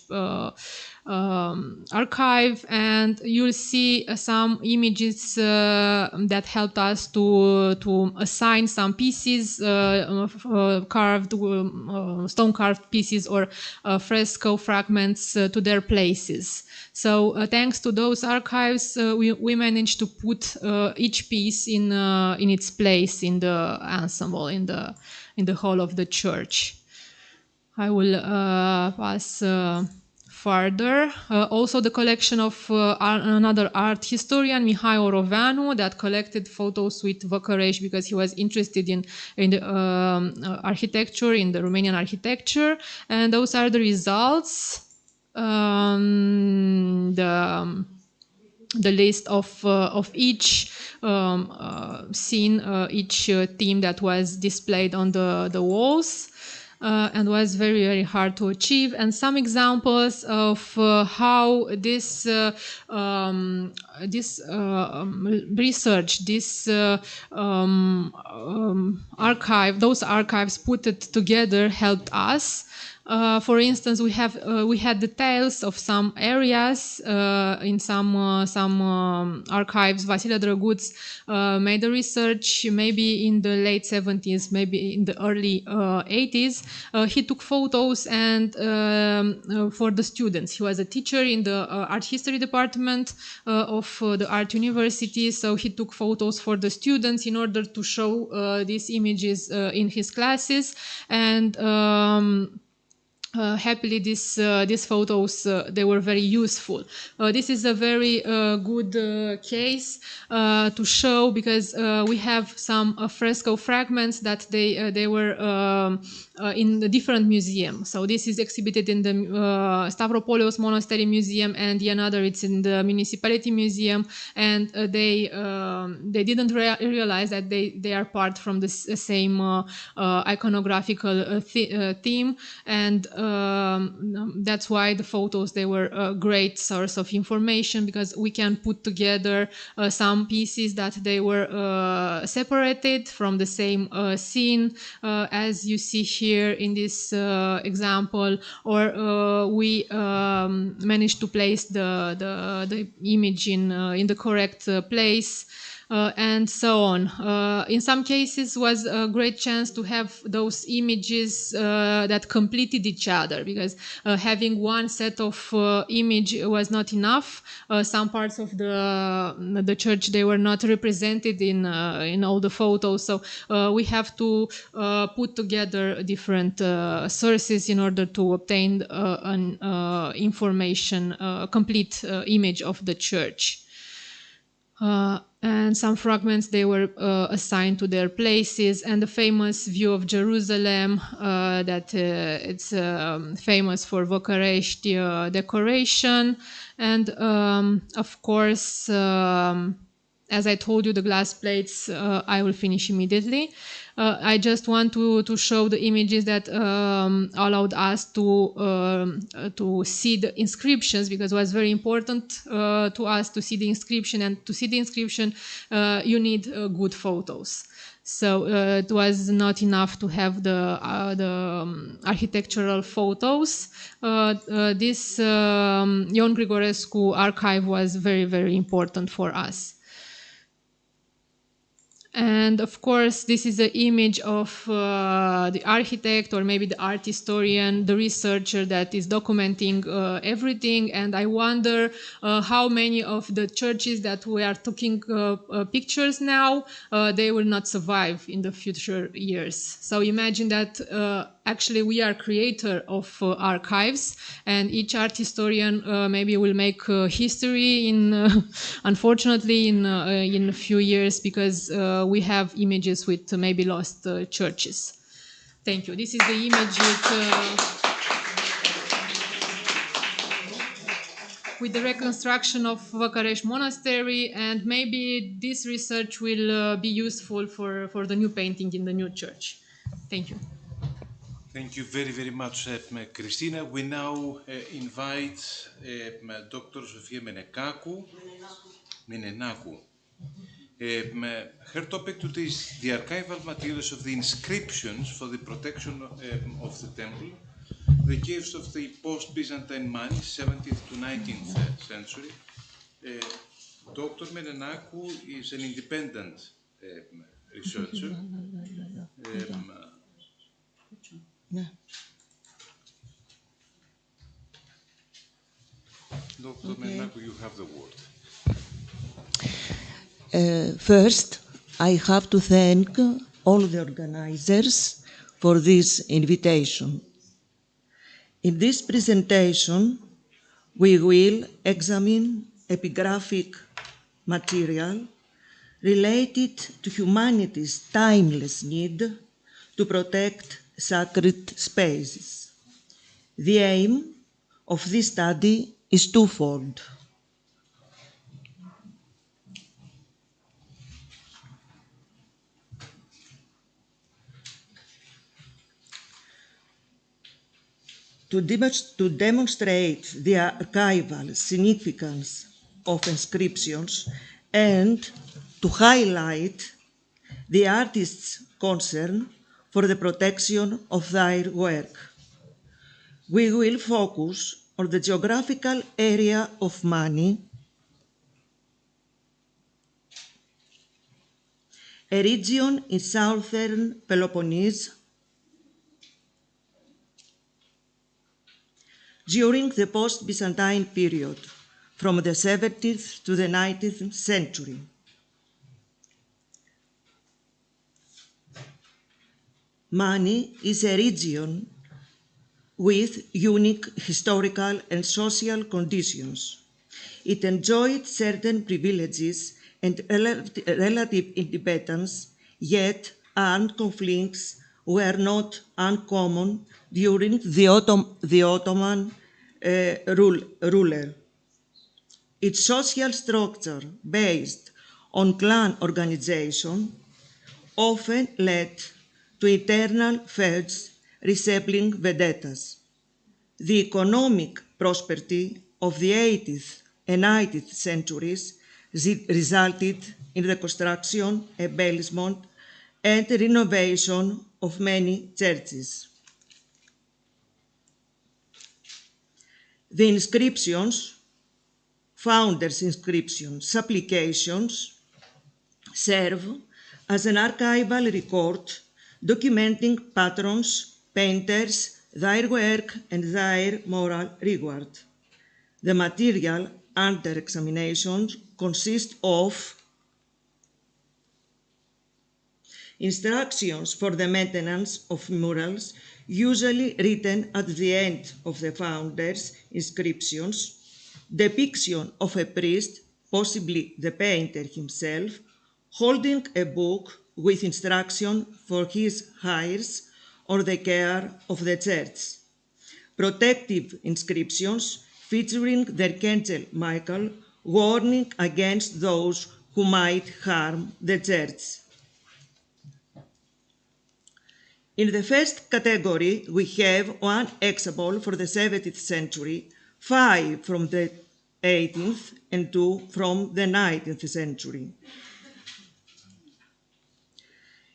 archive, and you'll see some images that helped us to assign some pieces, carved stone carved pieces or fresco fragments to their places. So thanks to those archives, we managed to put each piece in its place in the ensemble, in the hall of the church. I will pass further. Also the collection of another art historian, Mihai Oroveanu, that collected photos with Văcărești, because he was interested in the architecture, in the Romanian architecture. And those are the results. The list of each scene, each theme that was displayed on the walls. And was very, very hard to achieve. And some examples of how this research, those archives put it together helped us. For instance, we had details of some areas in some archives. Vasile Drăguț made a research maybe in the late 70s, maybe in the early 80s. He took photos and for the students. He was a teacher in the art history department of the art university, so he took photos for the students in order to show these images in his classes. And happily, these photos, they were very useful. This is a very good case to show, because we have some fresco fragments that they were in the different museums. So this is exhibited in the Stavropolios Monastery Museum, and the another it's in the Municipality Museum, and they didn't realize that they are part from the same iconographical theme, and that's why the photos, they were a great source of information, because we can put together some pieces that they were separated from the same scene, as you see here in this example, or we managed to place the image in the correct place. And so on. In some cases was a great chance to have those images that completed each other, because having one set of image was not enough. Some parts of the church, they were not represented in all the photos, so we have to put together different sources in order to obtain an information, complete image of the church. And some fragments, they were assigned to their places, and the famous view of Jerusalem, that it's famous for Bucharest decoration, and of course, as I told you, the glass plates, I will finish immediately. I just want to show the images that allowed us to see the inscriptions, because it was very important to us to see the inscription, and to see the inscription you need good photos. So it was not enough to have the architectural photos. This Ion Grigorescu archive was very, very important for us. And of course, this is an image of the architect, or maybe the art historian, the researcher that is documenting everything. And I wonder how many of the churches that we are taking pictures now, they will not survive in the future years. So imagine that actually we are creator of archives, and each art historian maybe will make history in unfortunately in a few years, because we have images with maybe lost churches. Thank you. This is the image with the reconstruction of Bucharest Monastery, and maybe this research will be useful for the new painting in the new church. Thank you. Thank you very, very much, Christina. We now invite Dr. Sofia Menenakou. Her topic today is the archival materials of the inscriptions for the protection of the temple, the caves of the post-Byzantine money, 17th to 19th century. Dr. Menenakou is an independent researcher. Dr. Menenakou, you have the word. First, I have to thank all the organizers for this invitation. In this presentation, we will examine epigraphic material related to humanity's timeless need to protect sacred spaces. The aim of this study is twofold. To demonstrate the archival significance of inscriptions and to highlight the artist's concern for the protection of their work. We will focus on the geographical area of Mani, a region in southern Peloponnese, during the post-Byzantine period, from the 17th to the 19th century. Mani is a region with unique historical and social conditions. It enjoyed certain privileges and relative independence, yet armed conflicts were not uncommon during the Ottoman ruler. Its social structure, based on clan organization, often led to internal feuds resembling vendettas. The economic prosperity of the 18th and 19th centuries resulted in the construction, embellishment, and renovation of many churches. The inscriptions, founders' inscriptions, supplications, serve as an archival record documenting patrons, painters, their work, and their moral regard. The material under examination consists of instructions for the maintenance of murals, usually written at the end of the founder's inscriptions, depiction of a priest possibly the painter himself, holding a book with instruction for his heirs or the care of the church. Protective inscriptions featuring the Archangel Michael warning against those who might harm the church. In the first category, we have one example for the 17th century, 5 from the 18th, and 2 from the 19th century.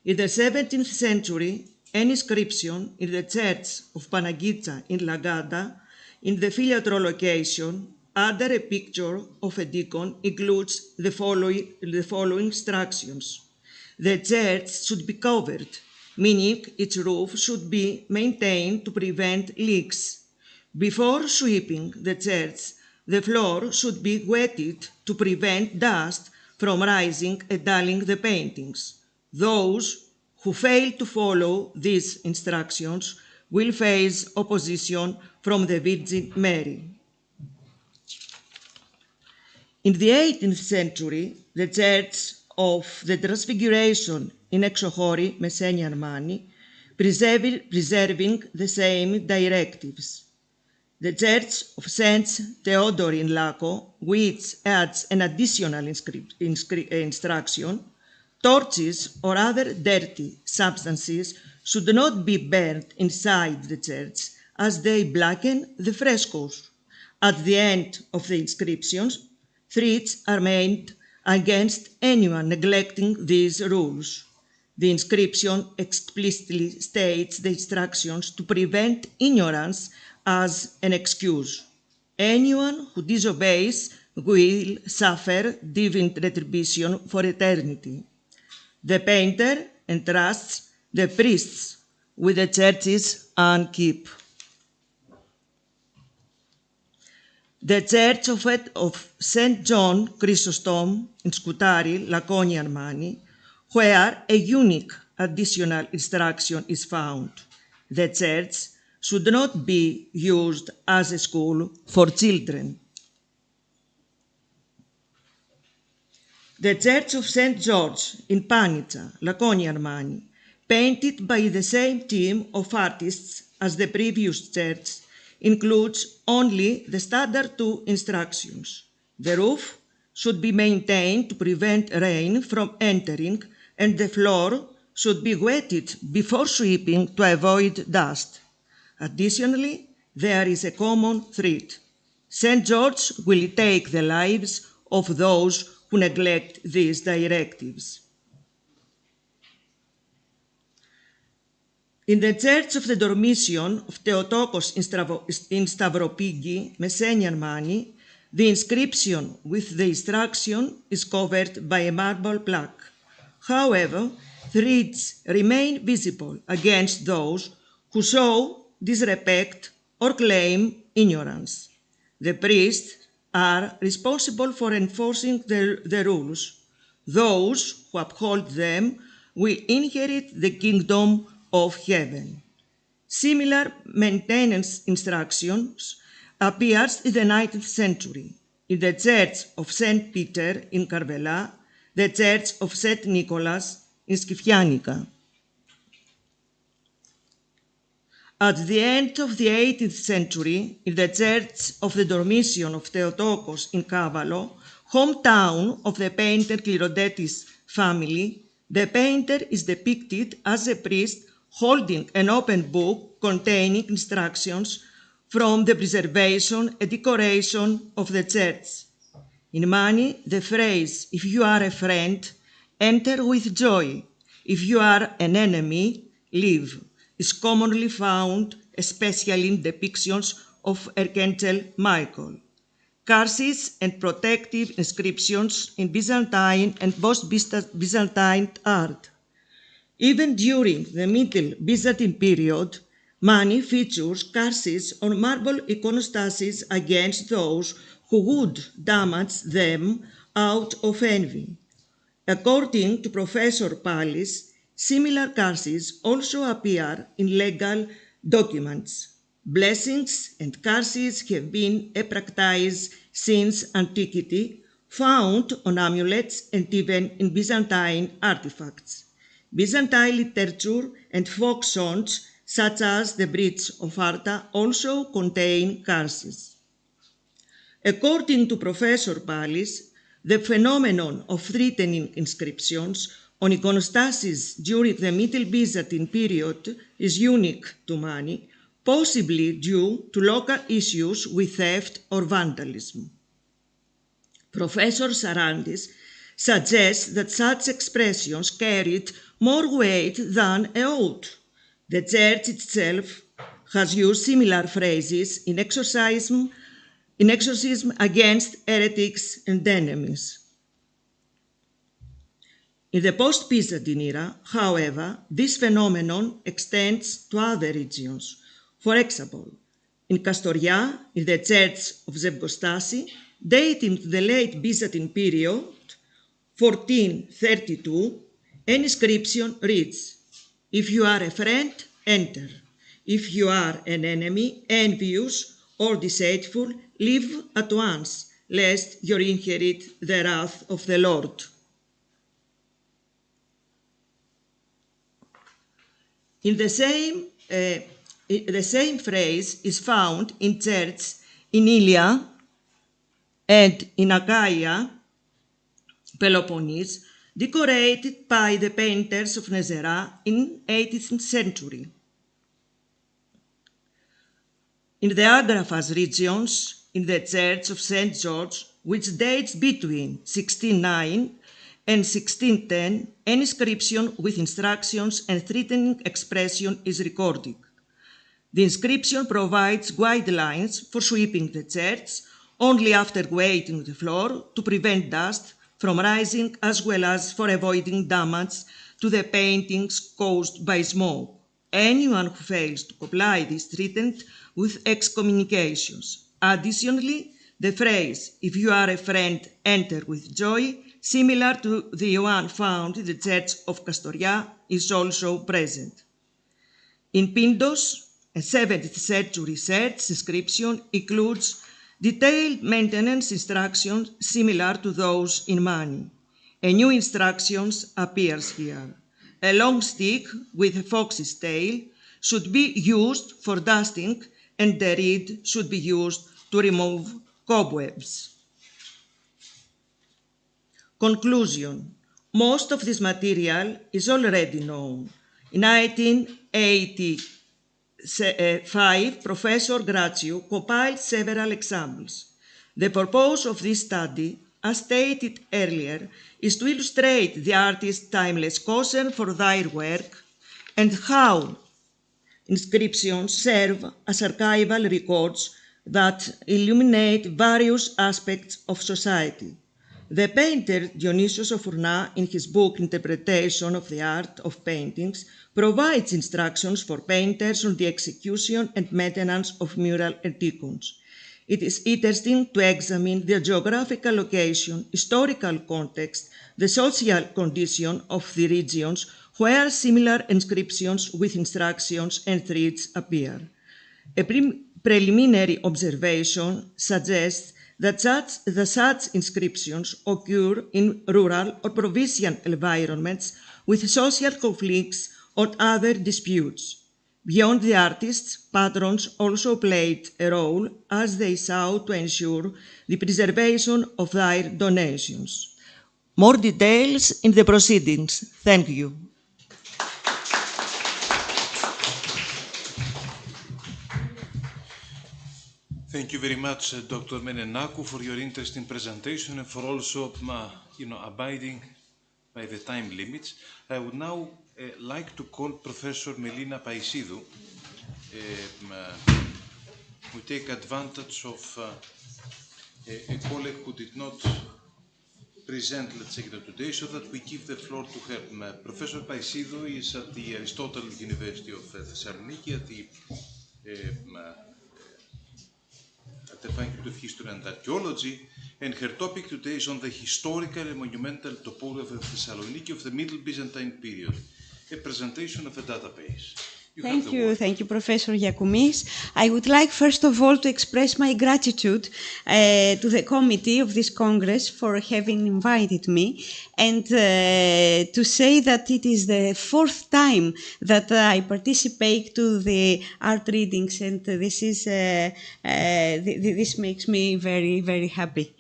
In the 17th century, an inscription in the church of Panagitsa in Lagada, in the filial location, under a picture of a deacon, includes the following instructions. The church should be covered, meaning its roof should be maintained to prevent leaks. Before sweeping the church, the floor should be wetted to prevent dust from rising and dulling the paintings. Those who fail to follow these instructions will face opposition from the Virgin Mary. In the 18th century, the Church of the Transfiguration in Exochori, Messenia Armani, preserving the same directives. The Church of Saint Theodore in Laco, which adds an additional instruction, torches or other dirty substances should not be burned inside the church as they blacken the frescoes. At the end of the inscriptions, threats are made against anyone neglecting these rules. The inscription explicitly states the instructions to prevent ignorance as an excuse. Anyone who disobeys will suffer divine retribution for eternity. The painter entrusts the priests with the church's upkeep. The Church of St. John Chrysostom in Scutari, Laconia, Armani, where a unique additional instruction is found. The church should not be used as a school for children. The Church of St. George in Panica, Laconia, Armani, painted by the same team of artists as the previous church, includes only the standard 2 instructions. The roof should be maintained to prevent rain from entering, and the floor should be wetted before sweeping to avoid dust. Additionally, there is a common threat. St. George will take the lives of those who neglect these directives. In the Church of the Dormition of Theotokos in Stavropigi, Messenia Armani, the inscription with the instruction is covered by a marble plaque. However, threats remain visible against those who show disrespect or claim ignorance. The priests are responsible for enforcing the rules. Those who uphold them will inherit the kingdom of heaven. Similar maintenance instructions appears in the 19th century in the Church of St. Peter in Carvela, the Church of St. Nicholas in Skifianica. At the end of the 18th century, in the Church of the Dormition of Theotokos in Cavallo, hometown of the painter Clerodetis family, the painter is depicted as a priest holding an open book containing instructions from the preservation and decoration of the church. In Mani, the phrase, "If you are a friend, enter with joy. If you are an enemy, leave," is commonly found, especially in depictions of Archangel Michael. Curses and protective inscriptions in Byzantine and post-Byzantine art. Even during the Middle Byzantine period, Mani features curses on marble iconostasis against those who would damage them out of envy. According to Professor Pallis, similar curses also appear in legal documents. Blessings and curses have been a practice since antiquity, found on amulets and even in Byzantine artifacts. Byzantine literature and folk songs, such as the Bridge of Arta, also contain curses. According to Professor Pallis, the phenomenon of threatening inscriptions on iconostasis during the Middle Byzantine period is unique to money, possibly due to local issues with theft or vandalism. Professor Sarandis suggests that such expressions carried more weight than a oath. The Church itself has used similar phrases in exorcism against heretics and enemies. In the post-Byzantine era, however, this phenomenon extends to other regions. For example, in Kastoria, in the Church of Zebgostasi, dating to the late Byzantine period, 1432, an inscription reads, "If you are a friend, enter. If you are an enemy, envious or deceitful, leave at once, lest you inherit the wrath of the Lord." The same phrase is found in churches in Ilia and in Achaia, Peloponnese, decorated by the painters of Nezera in 18th century. In the Agraphas regions, in the Church of St. George, which dates between 1609 and 1610, an inscription with instructions and threatening expression is recorded. The inscription provides guidelines for sweeping the church only after weighting the floor to prevent dust from rising, as well as for avoiding damage to the paintings caused by smoke. Anyone who fails to comply is threatened with excommunications. Additionally, the phrase, "If you are a friend, enter with joy," similar to the one found in the Church of Kastoria, is also present. In Pindos, a 7th century church inscription includes detailed maintenance instructions similar to those in Mani. A new instruction appears here. A long stick with a fox's tail should be used for dusting, and the reed should be used to remove cobwebs. Conclusion. Most of this material is already known. In 1985, Professor Grazio compiled several examples. The purpose of this study, as stated earlier, is to illustrate the artist's timeless concern for their work and how inscriptions serve as archival records that illuminate various aspects of society. The painter Dionysios of Furna, in his book Interpretation of the Art of Paintings, provides instructions for painters on the execution and maintenance of mural and icons. It is interesting to examine the geographical location, historical context, the social condition of the regions where similar inscriptions with instructions and threads appear. A preliminary observation suggests that such inscriptions occur in rural or provincial environments with social conflicts or other disputes. Beyond the artists, patrons also played a role as they sought to ensure the preservation of their donations. More details in the proceedings. Thank you. Thank you very much, Dr. Menenakou, for your interesting presentation and for also, abiding by the time limits. I would now like to call Professor Melina Paisidou, who take advantage of a colleague who did not present, let's say, today, so that we give the floor to her. Professor Paisidou is at the Aristotle University of Thessaloniki at the Faculty of History and Archaeology, and her topic today is on the historical and monumental topography of Thessaloniki of the Middle Byzantine period, a presentation of a database. Thank you, Professor Giacomis. I would like, first of all, to express my gratitude to the committee of this Congress for having invited me, and to say that it is the fourth time that I participate to the art readings, and this makes me very, very happy.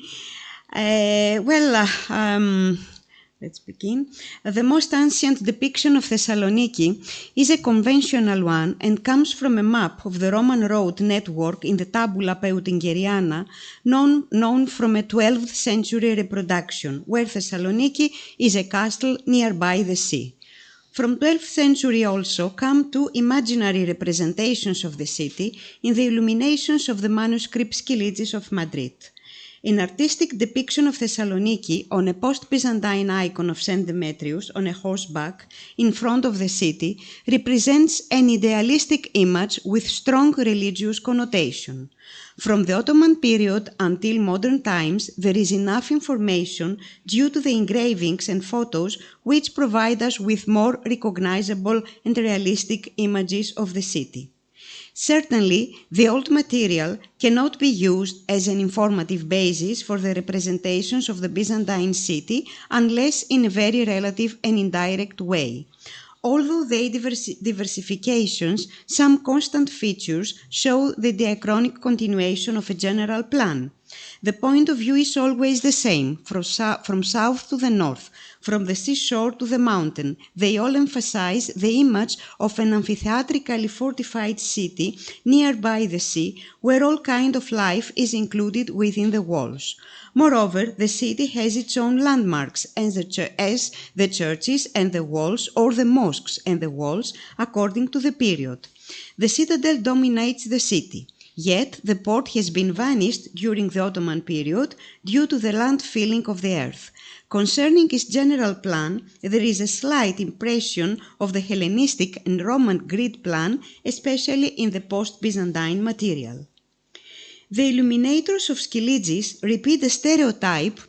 Let's begin. The most ancient depiction of Thessaloniki is a conventional one and comes from a map of the Roman road network in the Tabula Peutingeriana, known from a 12th century reproduction, where Thessaloniki is a castle nearby the sea. From 12th century also come two imaginary representations of the city in the illuminations of the manuscript Skylitzis of Madrid. An artistic depiction of Thessaloniki on a post-Byzantine icon of St. Demetrius on a horseback in front of the city represents an idealistic image with strong religious connotation. From the Ottoman period until modern times, there is enough information due to the engravings and photos which provide us with more recognizable and realistic images of the city. Certainly, the old material cannot be used as an informative basis for the representations of the Byzantine city unless in a very relative and indirect way. Although they diversifications, some constant features show the diachronic continuation of a general plan. The point of view is always the same, from south to the north, from the seashore to the mountain. They all emphasize the image of an amphitheatrically fortified city nearby the sea, where all kind of life is included within the walls. Moreover, the city has its own landmarks, as the churches and the walls, or the mosques and the walls, according to the period. The citadel dominates the city. Yet, the port has been vanished during the Ottoman period due to the land filling of the earth. Concerning its general plan, there is a slight impression of the Hellenistic and Roman grid plan, especially in the post-Byzantine material. The illuminators of Skylitzis repeat the stereotype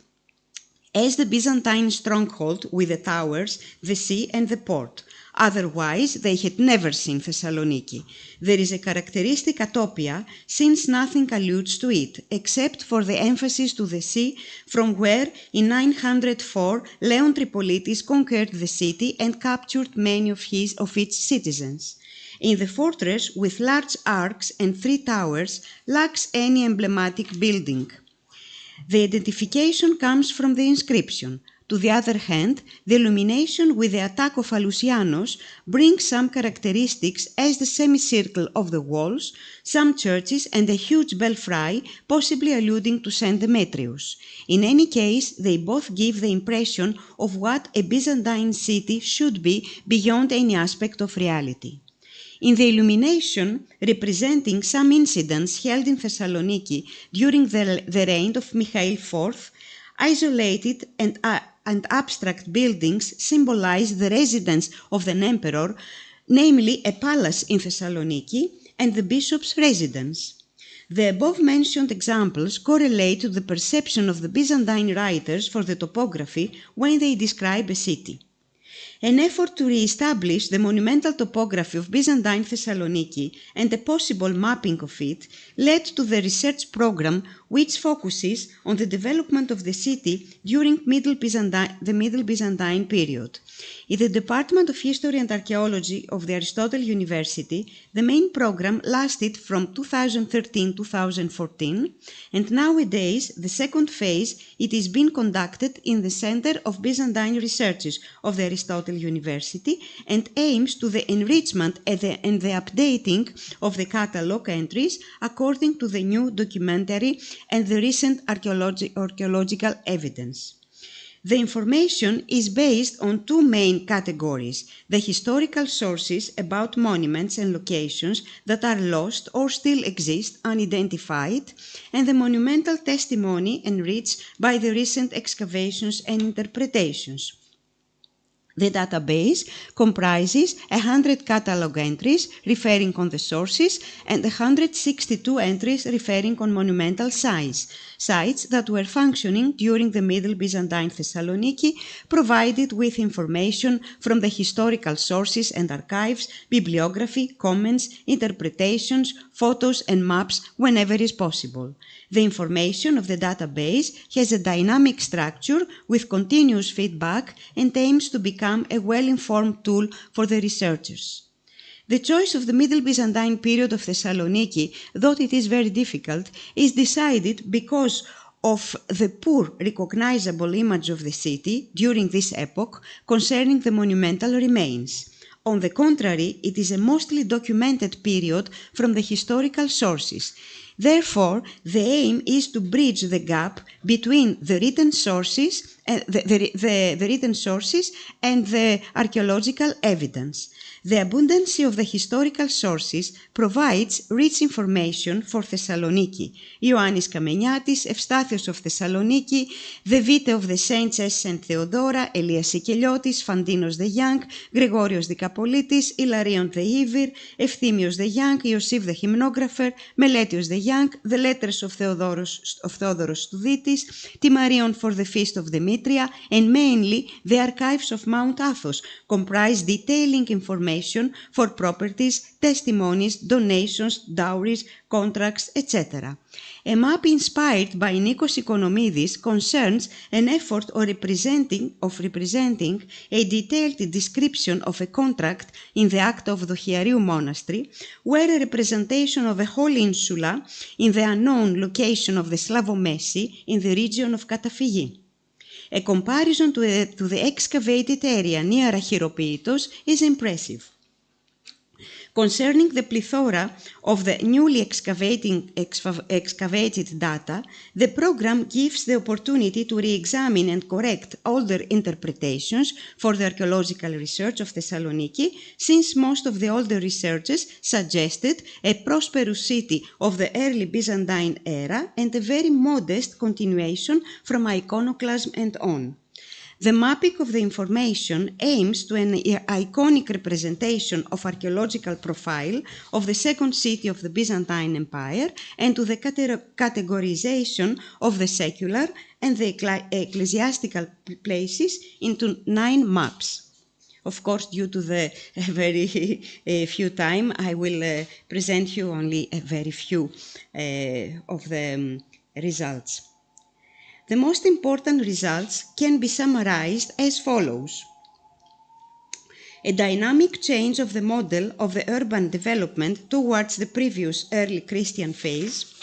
as the Byzantine stronghold with the towers, the sea and the port. Otherwise, they had never seen Thessaloniki. There is a characteristic atopia, since nothing alludes to it, except for the emphasis to the sea, from where, in 904, Leon Tripolitis conquered the city and captured many of its citizens. In the fortress, with large arcs and 3 towers, lacks any emblematic building. The identification comes from the inscription. To the other hand, the illumination with the attack of Alucianos brings some characteristics as the semicircle of the walls, some churches and a huge belfry, possibly alluding to St. Demetrius. In any case, they both give the impression of what a Byzantine city should be beyond any aspect of reality. In the illumination representing some incidents held in Thessaloniki during the reign of Michael IV, isolated and abstract buildings symbolize the residence of an emperor, namely a palace in Thessaloniki and the bishop's residence. The above-mentioned examples correlate to the perception of the Byzantine writers for the topography when they describe a city. An effort to re-establish the monumental topography of Byzantine Thessaloniki and a possible mapping of it led to the research program which focuses on the development of the city during the Middle Byzantine period. In the Department of History and Archaeology of the Aristotle University, the main program lasted from 2013-2014, and nowadays, the second phase, it is being conducted in the Center of Byzantine Researches of the Aristotle University and aims to the enrichment and the updating of the catalogue entries according to the new documentary and the recent archaeological evidence. The information is based on 2 main categories: the historical sources about monuments and locations that are lost or still exist unidentified, and the monumental testimony enriched by the recent excavations and interpretations. The database comprises 100 catalog entries referring on the sources and 162 entries referring on monumental sites that were functioning during the Middle Byzantine Thessaloniki, provided with information from the historical sources and archives, bibliography, comments, interpretations, photos and maps whenever is possible. The information of the database has a dynamic structure with continuous feedback and aims to become a well-informed tool for the researchers. The choice of the Middle Byzantine period of Thessaloniki, though it is very difficult, is decided because of the poor recognizable image of the city during this epoch concerning the monumental remains. On the contrary, it is a mostly documented period from the historical sources. Therefore, the aim is to bridge the gap between the written sources, and the archaeological evidence. The abundance of the historical sources provides rich information for Thessaloniki. Ioannis Kameniatis, Ευστάθιος of Thessaloniki, the Vitae of the Saints S. and Theodora, Elias Sikeliotis, Fantinos the Young, Gregorios Dikapolitis, Hilarion the Ivir, Ευθύμιος the Young, Iosif the Hymnographer, Meletios the Young, the letters of Theodoros Studhitis, Timarion for the Feast of Demetria, and mainly the archives of Mount Athos comprise detailing information for properties, testimonies, donations, dowries, contracts, etc. A map inspired by Nikos Ikonomidis concerns an effort of representing a detailed description of a contract in the Act of the Chiariou Monastery, where a representation of a whole insula in the unknown location of the Slavomessi in the region of Katafigi. A comparison to the excavated area near Archiropeitos is impressive. Concerning the plethora of the newly excavated data, the program gives the opportunity to re-examine and correct older interpretations for the archaeological research of Thessaloniki, since most of the older researchers suggested a prosperous city of the early Byzantine era and a very modest continuation from iconoclasm and on. The mapping of the information aims to an iconic representation of archaeological profile of the second city of the Byzantine Empire and to the categorization of the secular and the ecclesiastical places into 9 maps. Of course, due to the very few time, I will present you only a very few of the results. The most important results can be summarized as follows. A dynamic change of the model of the urban development towards the previous early Christian phase,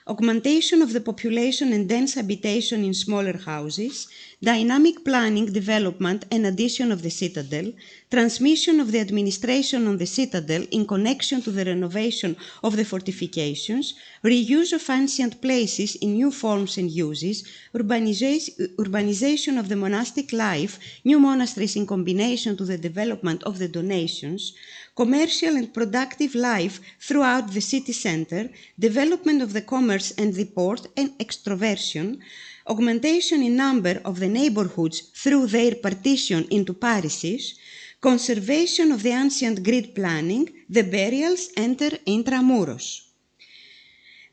augmentation of the population and dense habitation in smaller houses, dynamic planning, development and addition of the citadel, transmission of the administration on the citadel in connection to the renovation of the fortifications, reuse of ancient places in new forms and uses, urbanization of the monastic life, new monasteries in combination to the development of the donations, commercial and productive life throughout the city center, development of the commerce and the port and extroversion, augmentation in number of the neighborhoods through their partition into parishes, conservation of the ancient grid planning, the burials enter intramuros.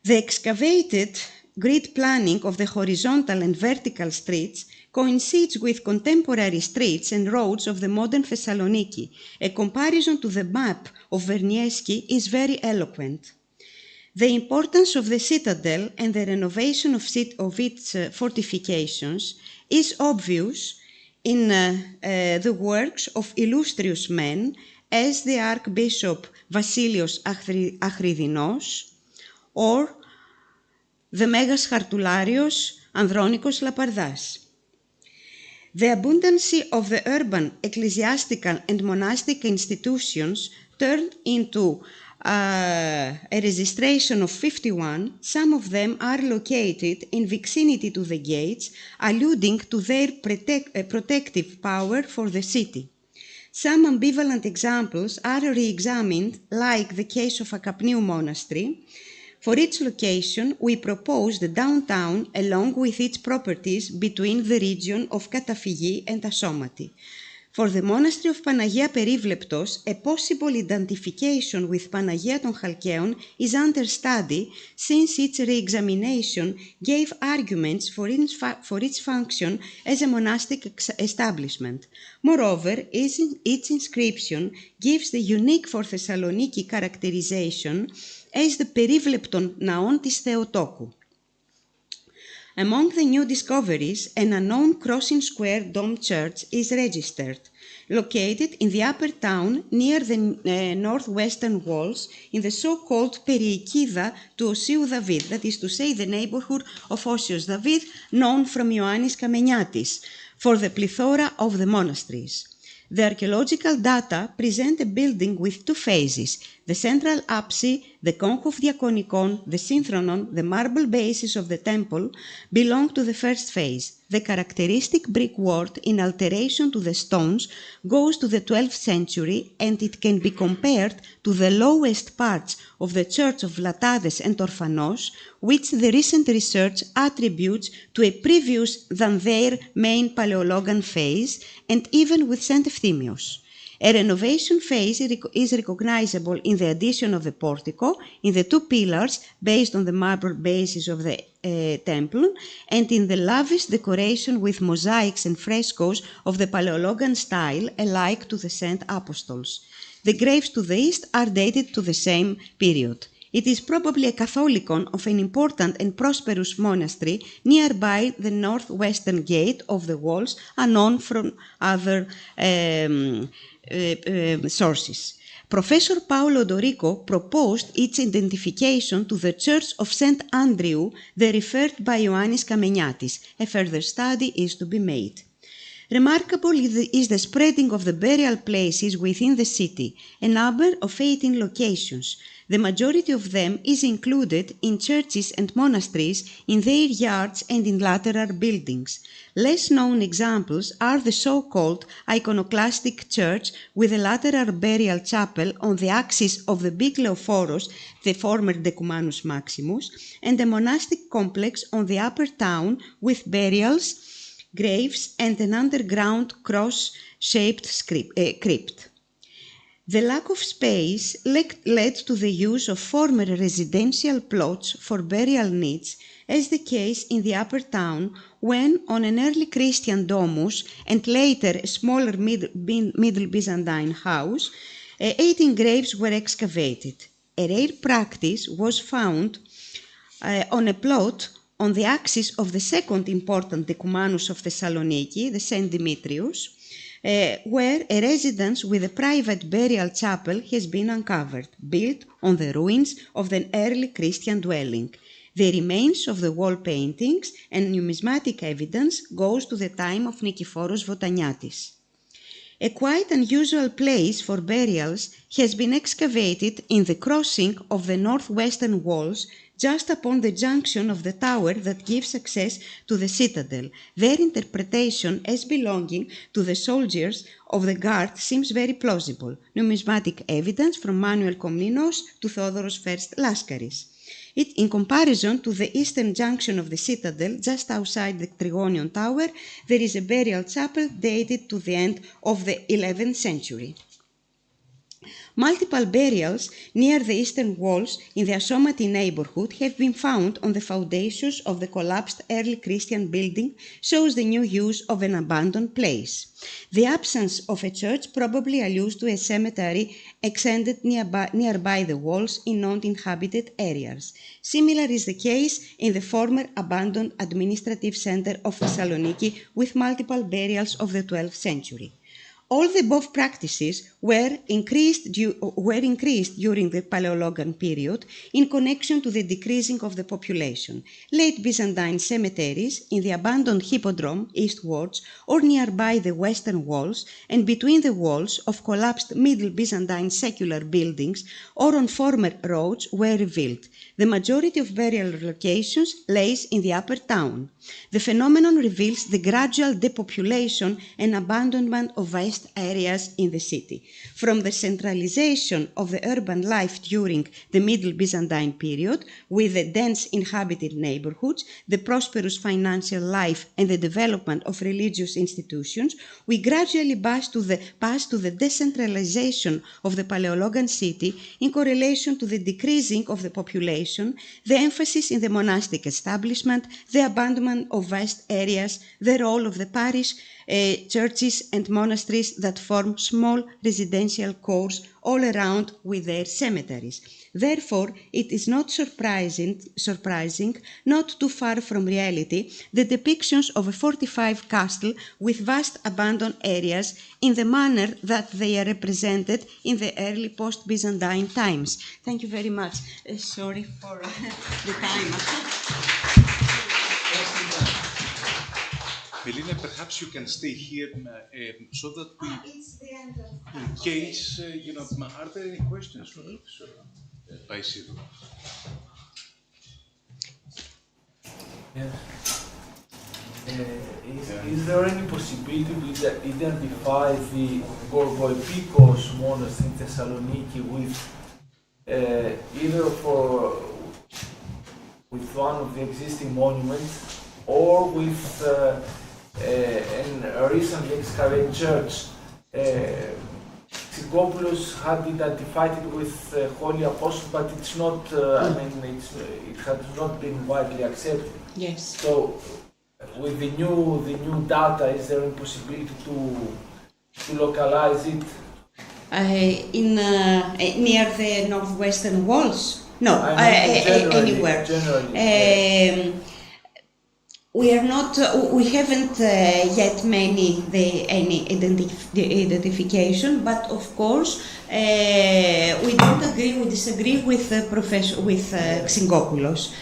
The excavated grid planning of the horizontal and vertical streets coincides with contemporary streets and roads of the modern Thessaloniki. A comparison to the map of Vernievsky is very eloquent. The importance of the citadel and the renovation of its fortifications is obvious in the works of illustrious men as the Archbishop Βασίλειος Achridinos or the Megas Chartoularios Andronikos Lapardás. The abundance of the urban, ecclesiastical and monastic institutions turned into a registration of 51, some of them are located in vicinity to the gates, alluding to their protective power for the city. Some ambivalent examples are re-examined, like the case of Akapniou Monastery. For its location, we propose the downtown along with its properties between the region of Katafigi and Asomati. For the monastery of Panagia Perivleptos, a possible identification with Panagia των Chalkeon is under study since its re-examination gave arguments for its function as a monastic establishment. Moreover, its inscription gives the unique for Thessaloniki characterization as the Perivlepton naon της Θεοτόκου. Among the new discoveries, an unknown crossing square dome church is registered, located in the upper town near the northwestern walls in the so-called Περιοικίδα του Οσίου Δαβίδ, that is to say the neighborhood of Osios David, known from Ioannis Kameniatis, for the plethora of the monasteries. The archaeological data present a building with two phases, the central apse, the concave diaconicon, the synthronon, the marble basis of the temple belong to the first phase. The characteristic brick work in alteration to the stones goes to the 12th century and it can be compared to the lowest parts of the church of Latades and Orphanos, which the recent research attributes to a previous than their main Paleologan phase and even with St. Euphemius. A renovation phase is recognizable in the addition of the portico, in the two pillars based on the marble basis of the temple, and in the lavish decoration with mosaics and frescoes of the Paleologan style alike to the Saint Apostles. The graves to the east are dated to the same period. It is probably a Catholicon of an important and prosperous monastery nearby the northwestern gate of the walls, unknown from other sources. Professor Paolo Dorico proposed its identification to the Church of St. Andrew, the referred by Ioannis Kameniatis. A further study is to be made. Remarkable is the spreading of the burial places within the city, a number of 18 locations. The majority of them is included in churches and monasteries in their yards and in lateral buildings. Less known examples are the so-called iconoclastic church with a lateral burial chapel on the axis of the big Leophoros, the former Decumanus Maximus, and a monastic complex on the upper town with burials, graves, and an underground cross-shaped crypt. The lack of space led to the use of former residential plots for burial needs, as the case in the upper town when, on an early Christian domus and later a smaller Middle Byzantine house, 18 graves were excavated. A rare practice was found on a plot on the axis of the second important Decumanus of Thessaloniki, the St. Demetrius, where a residence with a private burial chapel has been uncovered, built on the ruins of the early Christian dwelling. The remains of the wall paintings and numismatic evidence goes to the time of Nikiforos Votaniatis. A quite unusual place for burials has been excavated in the crossing of the northwestern walls just upon the junction of the tower that gives access to the citadel. Their interpretation as belonging to the soldiers of the guard seems very plausible. Numismatic evidence from Manuel Komnenos to Theodoros I Laskaris. In comparison to the eastern junction of the citadel, just outside the Trigonion Tower, there is a burial chapel dated to the end of the 11th century. Multiple burials near the eastern walls in the Asomati neighborhood have been found on the foundations of the collapsed early Christian building, shows the new use of an abandoned place. The absence of a church probably alludes to a cemetery extended nearby the walls in non-inhabited areas. Similar is the case in the former abandoned administrative center of Thessaloniki with multiple burials of the 12th century. All the above practices were increased during the Paleologan period in connection to the decreasing of the population. Late Byzantine cemeteries in the abandoned hippodrome eastwards or nearby the western walls and between the walls of collapsed Middle Byzantine secular buildings or on former roads were revealed. The majority of burial locations lays in the upper town. The phenomenon reveals the gradual depopulation and abandonment of vast areas in the city. from the centralization of the urban life during the Middle Byzantine period, with the dense inhabited neighborhoods, the prosperous financial life, and the development of religious institutions, we gradually pass to the decentralization of the Paleologan city in correlation to the decreasing of the population, the emphasis in the monastic establishment, the abandonment of vast areas, the role of the parish churches and monasteries that form small residential cores all around with their cemeteries. Therefore, it is not surprising, not too far from reality, the depictions of a fortified castle with vast abandoned areas in the manner that they are represented in the early post-Byzantine times. Thank you very much. Sorry for the time. Melina, perhaps you can stay here so that we, in case, are there any questions for Professor Paisido? Yes. Is there any possibility to identify the Gorgoepikos monastery in Thessaloniki with either with one of the existing monuments or with a recently excavated church? Xenopoulos had identified it with Holy Apostle, but it's not. It has not been widely accepted. Yes. So, with the new data, is there a possibility to localize it? Near the northwestern walls? No, anywhere. Generally. We are not. We haven't yet any identification, but of course we don't agree. We disagree with Xenopoulos.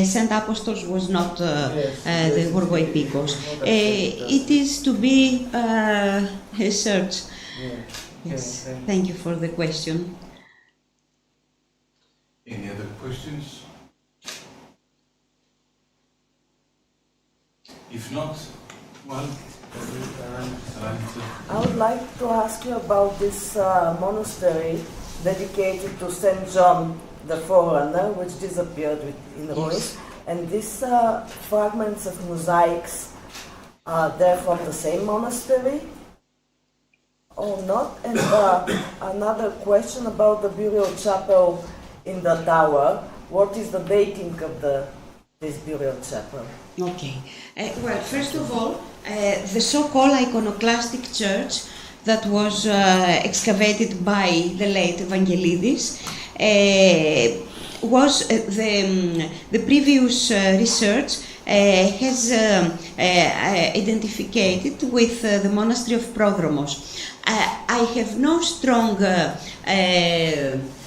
Saint Apostles was not the Gorgoepikos. It is to be searched. Yes. Thank you for the question. Any other questions? If not, well, I would like to ask you about this monastery dedicated to Saint John the Forerunner, which disappeared in ruins. And these fragments of mosaics are there from the same monastery or not? And another question about the burial chapel in the tower. What is the dating of this burial chapel? Okay. Well, first of all, the so-called iconoclastic church that was excavated by the late Evangelidis was the previous research has identified with the monastery of Prodromos. I have no strong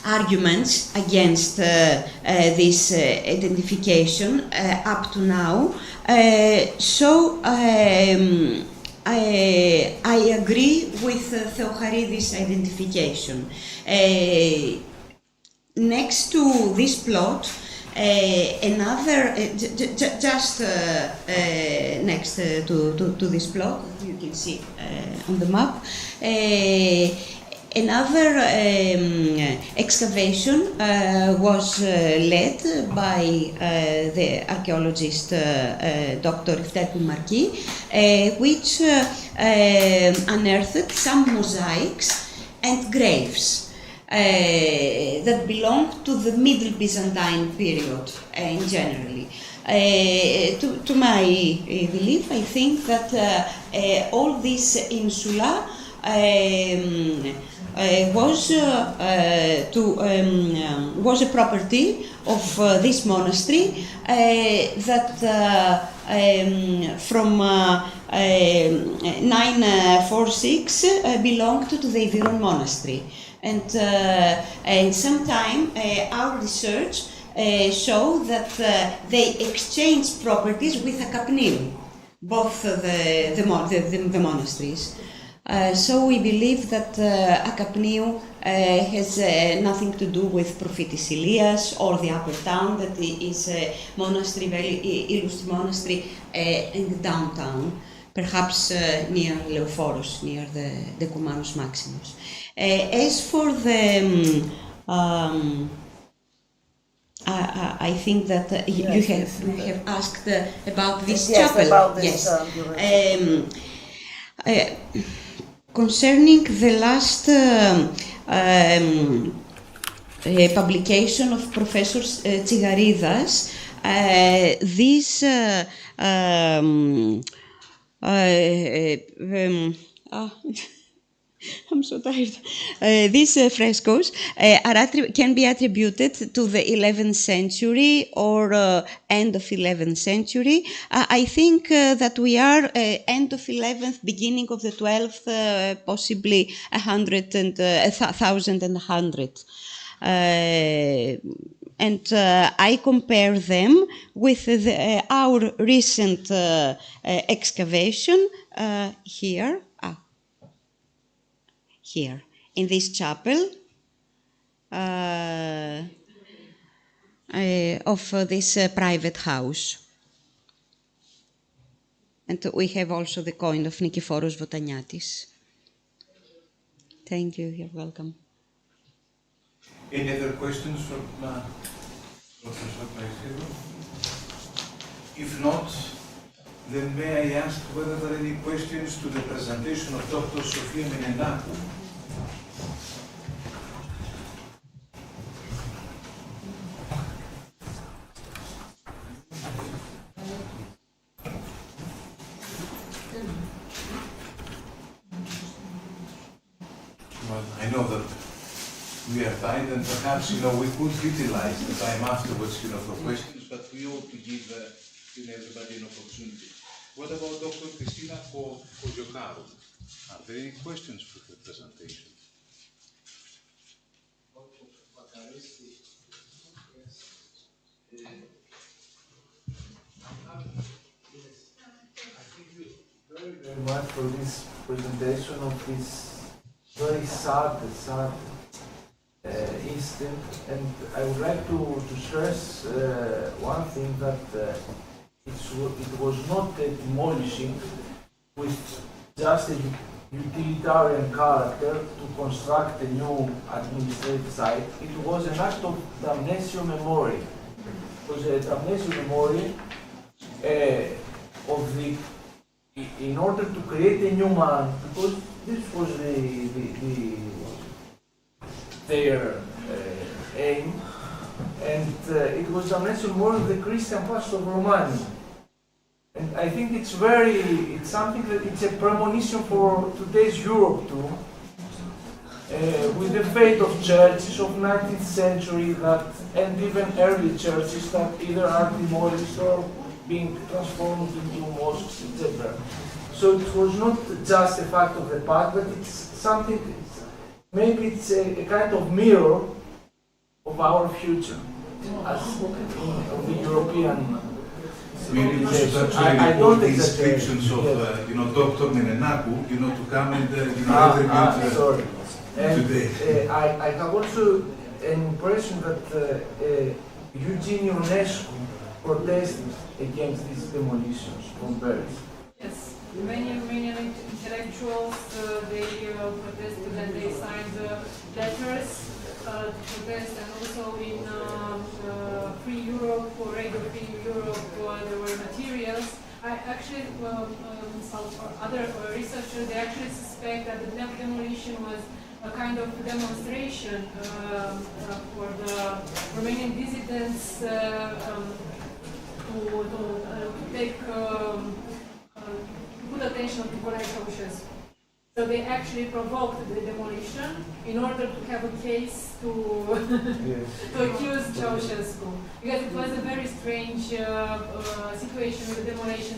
arguments against this identification up to now, so I agree with Theocharidis' identification. Next to this plot, another, just next to this plot, you can see on the map, another excavation was led by the archaeologist Dr. Ifteku Marquis, which unearthed some mosaics and graves that belonged to the Middle Byzantine period generally. To my belief, I think that all this insula was a property of this monastery that from 946 belonged to the Iviron monastery. And sometime our research showed that they exchanged properties with Akapniu, both the monasteries. So we believe that Akapniu has nothing to do with Prophetis Elias or the upper town, that is a monastery, very illustrious monastery in the downtown, perhaps near Leophoros, near the Koumanos Maximus. As for the, I think that you have asked about this chapel. About this, concerning the last publication of Professor Tsigaridas, this I'm so tired. These frescoes can be attributed to the 11th century or end of 11th century. I think that we are end of 11th, beginning of the 12th, possibly 100 and 1,100. And I compare them with our recent excavation here. Here, in this chapel of this private house. And we have also the coin of Nikiforos Votaniatis. Thank you, you're welcome. Any other questions from Professor Paisido? If not, then may I ask whether there are any questions to the presentation of Dr. Sofia Menenakou? Well, I know that we are tight, and perhaps, we could utilize the time afterwards, for questions, but we ought to give everybody an opportunity. What about Dr. Christina Kojokaru? Are there any questions for her presentation? Thank you very much for this presentation of this very sad incident, and I would like to stress one thing, that it was not a demolishing with just a utilitarian character to construct a new administrative site. It was an act of damnatio memoriae. It was a damnatio memoriae in order to create a new man, because this was their aim, and it was damnatio memoriae of the Christian past of Romania. And I think it's something that it's a premonition for today's Europe too, with the fate of churches of 19th century and even early churches that either are demolished or being transformed into mosques, etc. So it was not just a fact of the past, but it's something, maybe it's a kind of mirror of our future as of the European. I don't the inscriptions of Dr. Menenakou, to come and attribute today. I have also an impression that Eugene Ionescu protested against these demolitions from Paris. Yes, many Romanian intellectuals they protested and they signed letters to protest, and also in Free Europe or Radio Free Europe there were materials. Some other researchers, they actually suspect that the demolition was a kind of demonstration for the Romanian dissidents to put attention to Nicolae Ceausescu. So they actually provoked the demolition in order to have a case to accuse Ceausescu. Because it was a very strange situation with the demolition.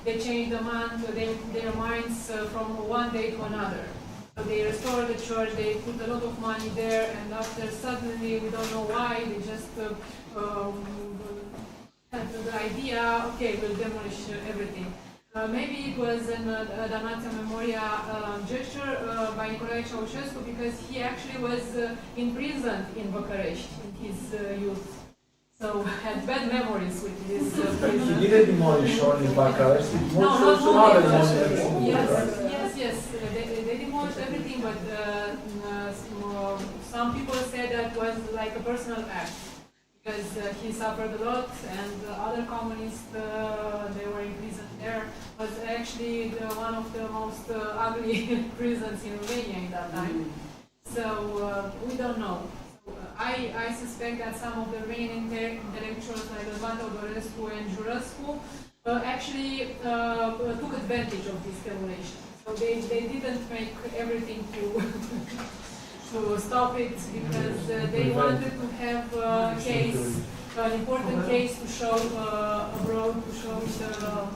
They changed their minds from one day to another. So they restored the church, they put a lot of money there, and after suddenly, we don't know why, they just had the idea, okay, we'll demolish everything. Maybe it was a damnatio memoriae gesture by Nicolae Ceausescu, because he actually was imprisoned in Bucharest in his youth. So had bad memories with this. He didn't demolish only Bucharest, he demolished also other monuments. Yes. They demolished everything, but some people say that was like a personal act because he suffered a lot, and other communists, they were imprisoned there. Was actually one of the most ugly prisons in Romania in that time. So we don't know. I suspect that some of the Romanian intellectuals like Vata Dorescu and Jurăscu actually took advantage of this demolition. So they didn't make everything to stop it because they wanted to have a case, an important case to show abroad, to show the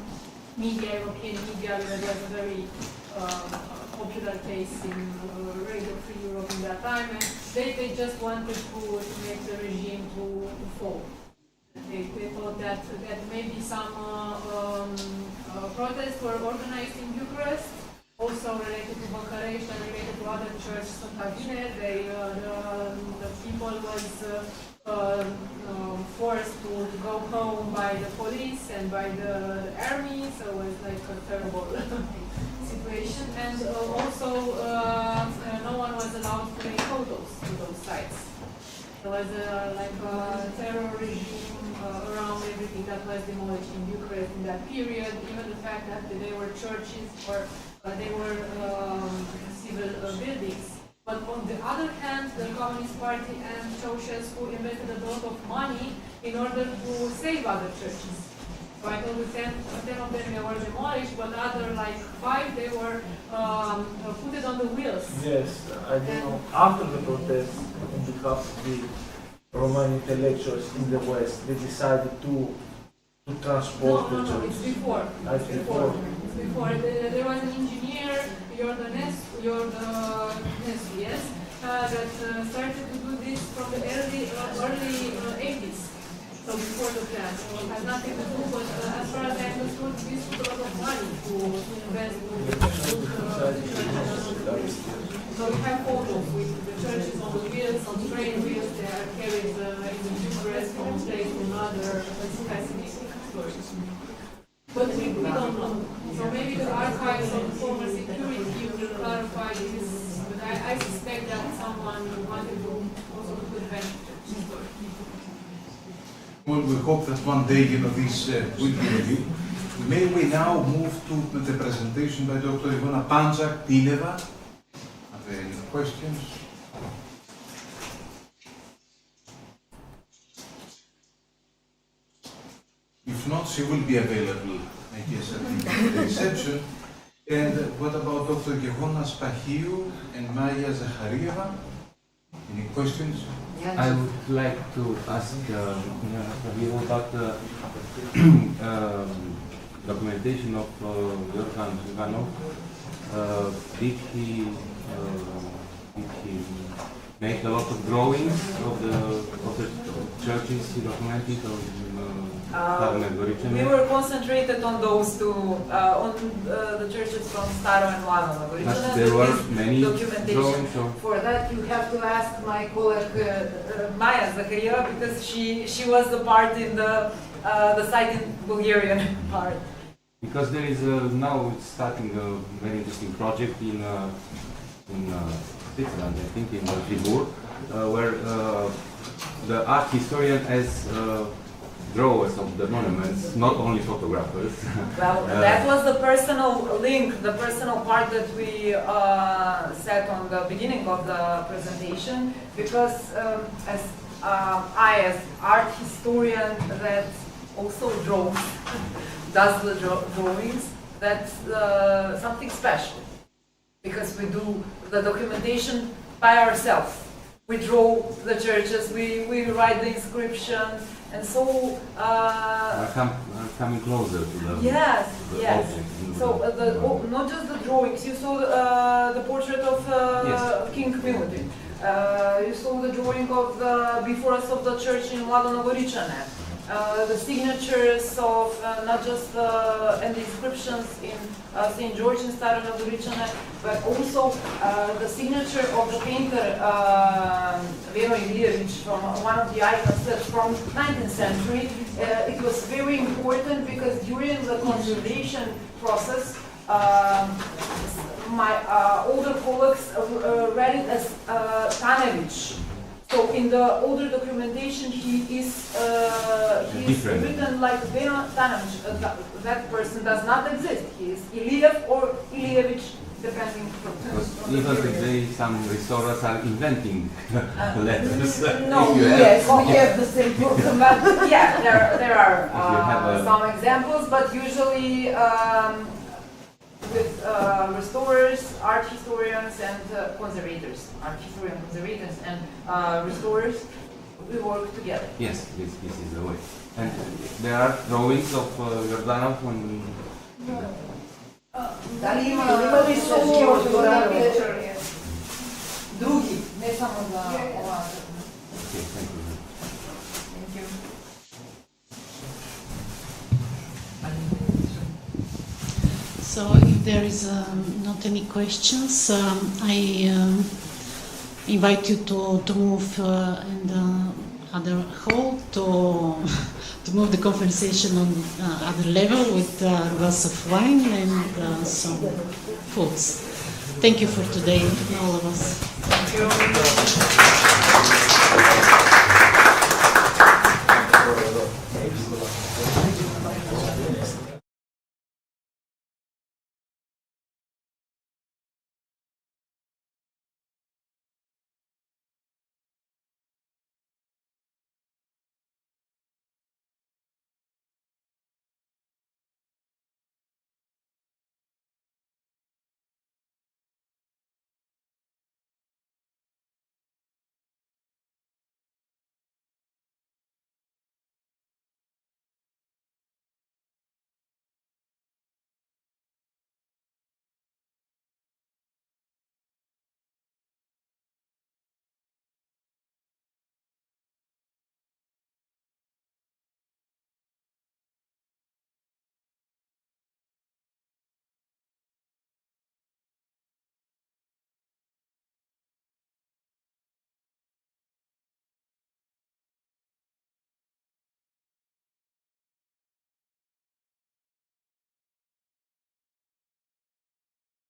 media, European media, that was a very popular case in Radio Free Europe in that time, and they just wanted to make the regime to fall. They thought that maybe some protests were organized in Bucharest, also related to Bucharest and related to other churches of Havine. The people was forced to go home by the police and by the army, so it was like a terrible situation. And also no one was allowed to make photos to those sites. There was like a terror regime around everything that was demolished in Bucharest in that period, even the fact that they were churches or they were civil buildings. But on the other hand, the Communist Party and Ceausescu invested a lot of money in order to save other churches. So I told you 10 of them were demolished, but other like 5, they were put it on the wheels. Yes, I don't know. After the protest on behalf of the Roman intellectuals in the West, they decided to transport the church. No, it's before. It's before. It's before. There was an engineer, Iordanescu, yes, that started to do this from the early 80s. So before the plan. So it has nothing to do, but as far as I understood, this took a lot of money to invest to so we have photos with the churches on the wheels, on train wheels, they are carried in the Bucharest from place to another. It's fascinating stories. But we don't know. So maybe the archives of the former security will clarify this, but I suspect that someone wanted to also put advantage of this story. Well, we hope that one day, this will be reviewed. May we now move to the presentation by Dr. Ivona Panjak-Pileva. Are there any questions? If not, she will be available, I guess, at the reception. And what about Dr. Gehonas Pahiou and Maya Zakharieva? Any questions? I would like to ask you about the documentation of Yorgan Zuganov. Did he make a lot of drawings of the churches he documented? We were concentrated on those two, on the churches from Staro and Mlado. But there were many drawings. For that, you have to ask my colleague Maya Zakharieva, because she was the part in the site in Bulgarian part. Because there is now it's starting a very interesting project in Switzerland, I think, in Fribourg, where the art historian has drawers of the monuments, not only photographers. Well, that was the personal link, the personal part that we said on the beginning of the presentation, because as art historian that also does the drawings, that's something special, because we do the documentation by ourselves. We draw the churches, we write the inscriptions, and so coming closer to the yes. object. So not just the drawings. You saw the portrait of King Milutin. You saw the drawing of the befores of the church in Mlado Nogoričane. The signatures of not just and the inscriptions in St. George in Staro Nogoričane, but also the signature of the painter Vero Iljević from one of the icons that's from 19th century. It was very important because during the conservation process, my older colleagues read it as Tanevich. So in the older documentation, he is written like Tanevich. That person does not exist. He is Iliev or Ilievich, depending from. Even today, some restorers are inventing letters. No, yes, we have the same problem. But yeah, there are some examples, but usually with restorers, art historians, and conservators, and restorers, we work together. Yes, this is the way. And there are drawings of Jordanov when. Дали има други, не само за това. Thank you. So if there is not any questions, I invite you to move in the other hall to move the conversation on other level with a glass of wine and some foods. Thank you for today, all of us. Thank you.